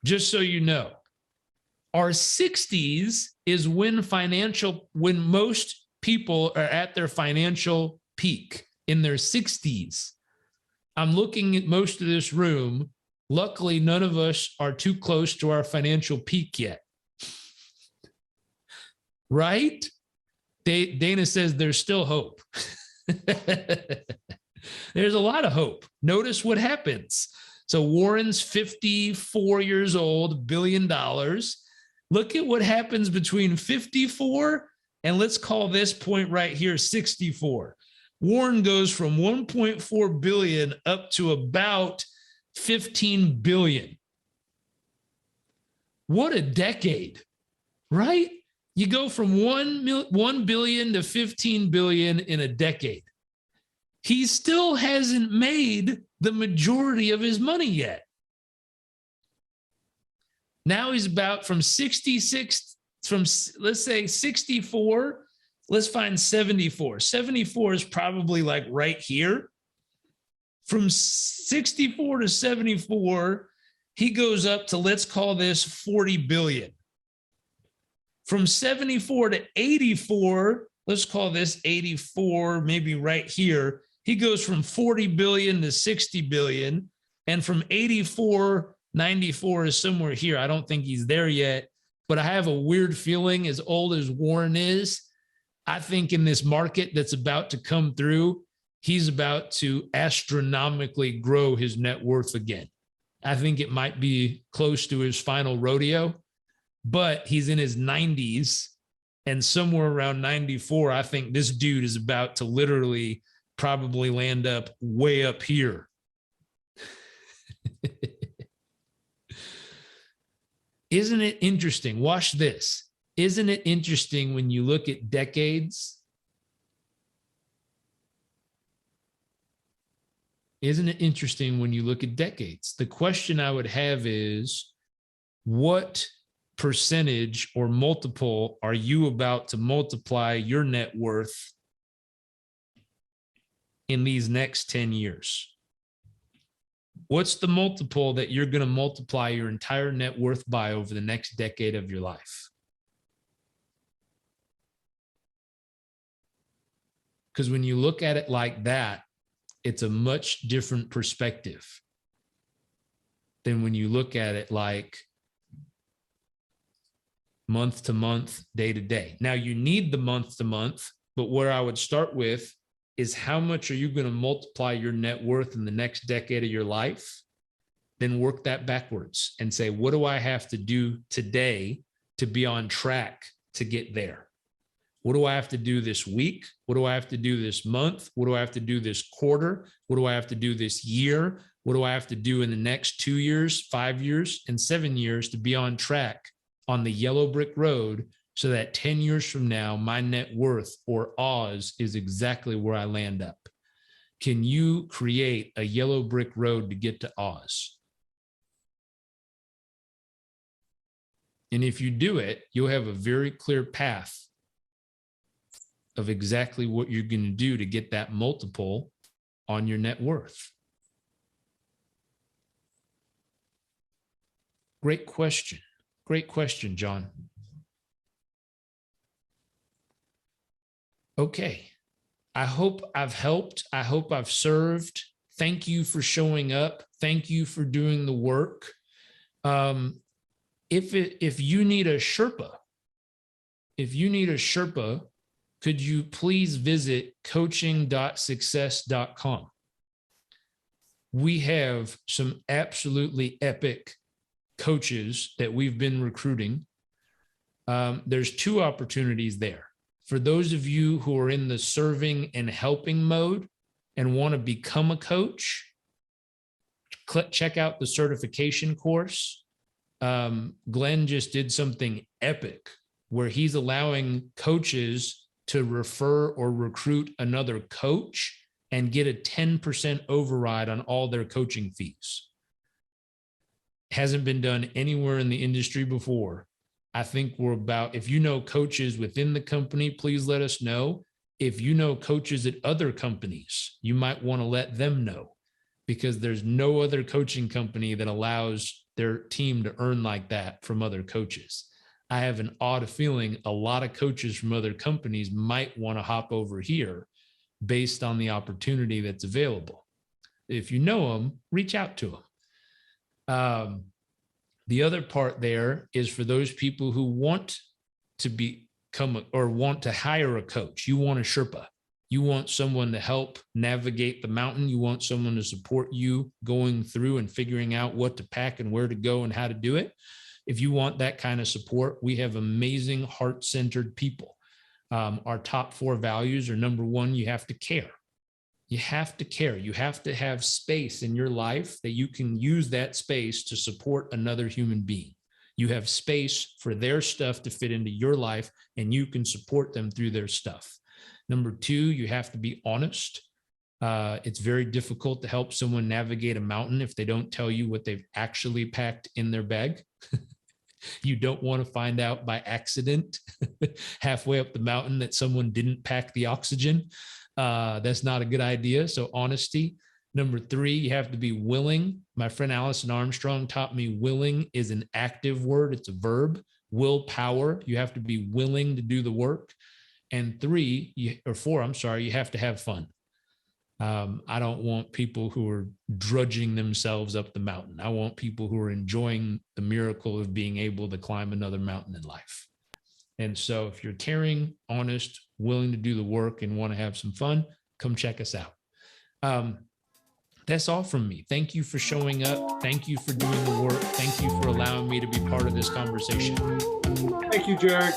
just so you know. Our 60s is when most people are at their financial peak, in their 60s. I'm looking at most of this room. Luckily, none of us are too close to our financial peak yet. Right? Dana says there's still hope. There's a lot of hope. Notice what happens. So Warren's 54 years old, $1 billion. Look at what happens between 54 and let's call this point right here 64. Warren goes from 1.4 billion up to about 15 billion. What a decade, right? You go from 1 billion to 15 billion in a decade. He still hasn't made the majority of his money yet. Now he's about from 66, from let's say 64, let's find 74. 74 is probably like right here. From 64 to 74, he goes up to, let's call this 40 billion. From 74 to 84, let's call this 84, maybe right here. He goes from 40 billion to 60 billion. And from 84, 94 is somewhere here. I don't think he's there yet, but I have a weird feeling, as old as Warren is, I think in this market that's about to come through, he's about to astronomically grow his net worth again. I think it might be close to his final rodeo, but he's in his 90s, and somewhere around 94, I think this dude is about to literally probably land up way up here. Isn't it interesting? Watch this. Isn't it interesting when you look at decades? Isn't it interesting when you look at decades? The question I would have is, what percentage or multiple are you about to multiply your net worth in these next 10 years? What's the multiple that you're going to multiply your entire net worth by over the next decade of your life? Because when you look at it like that, it's a much different perspective than when you look at it like month to month, day to day. Now, you need the month to month, but where I would start with is, how much are you going to multiply your net worth in the next decade of your life? Then work that backwards and say, what do I have to do today to be on track to get there? What do I have to do this week? What do I have to do this month? What do I have to do this quarter? What do I have to do this year? What do I have to do in the next 2 years, 5 years, and 7 years to be on track on the yellow brick road, so that 10 years from now, my net worth, or Oz, is exactly where I land up? Can you create a yellow brick road to get to Oz? And if you do it, you'll have a very clear path of exactly what you're going to do to get that multiple on your net worth. Great question. Great question, John. Okay. I hope I've helped. I hope I've served. Thank you for showing up. Thank you for doing the work. If you need a Sherpa, could you please visit coaching.success.com? We have some absolutely epic coaches that we've been recruiting. There's 2 opportunities there. For those of you who are in the serving and helping mode and want to become a coach, check out the certification course. Glenn just did something epic where he's allowing coaches to refer or recruit another coach and get a 10% override on all their coaching fees. Hasn't been done anywhere in the industry before. I think we're about, if you know coaches within the company, please let us know. If you know coaches at other companies, you might want to let them know, because there's no other coaching company that allows their team to earn like that from other coaches. I have an odd feeling a lot of coaches from other companies might want to hop over here based on the opportunity that's available. If you know them, reach out to them. The other part there is for those people who want to become or want to hire a coach. You want a Sherpa. You want someone to help navigate the mountain. You want someone to support you going through and figuring out what to pack and where to go and how to do it. If you want that kind of support, we have amazing heart-centered people. Our top 4 values are: number 1, you have to care. You have to care. You have to have space in your life that you can use that space to support another human being. You have space for their stuff to fit into your life, and you can support them through their stuff. Number 2, you have to be honest. It's very difficult to help someone navigate a mountain if they don't tell you what they've actually packed in their bag. You don't want to find out by accident halfway up the mountain that someone didn't pack the oxygen. That's not a good idea. So honesty. Number 3, you have to be willing. My friend Allison Armstrong taught me willing is an active word. It's a verb. Willpower. You have to be willing to do the work. And 4, you have to have fun. I don't want people who are drudging themselves up the mountain. I want people who are enjoying the miracle of being able to climb another mountain in life. And so if you're caring, honest, willing to do the work, and want to have some fun, come check us out. That's all from me. Thank you for showing up. Thank you for doing the work. Thank you for allowing me to be part of this conversation. Thank you, Jairek.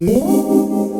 Ooh.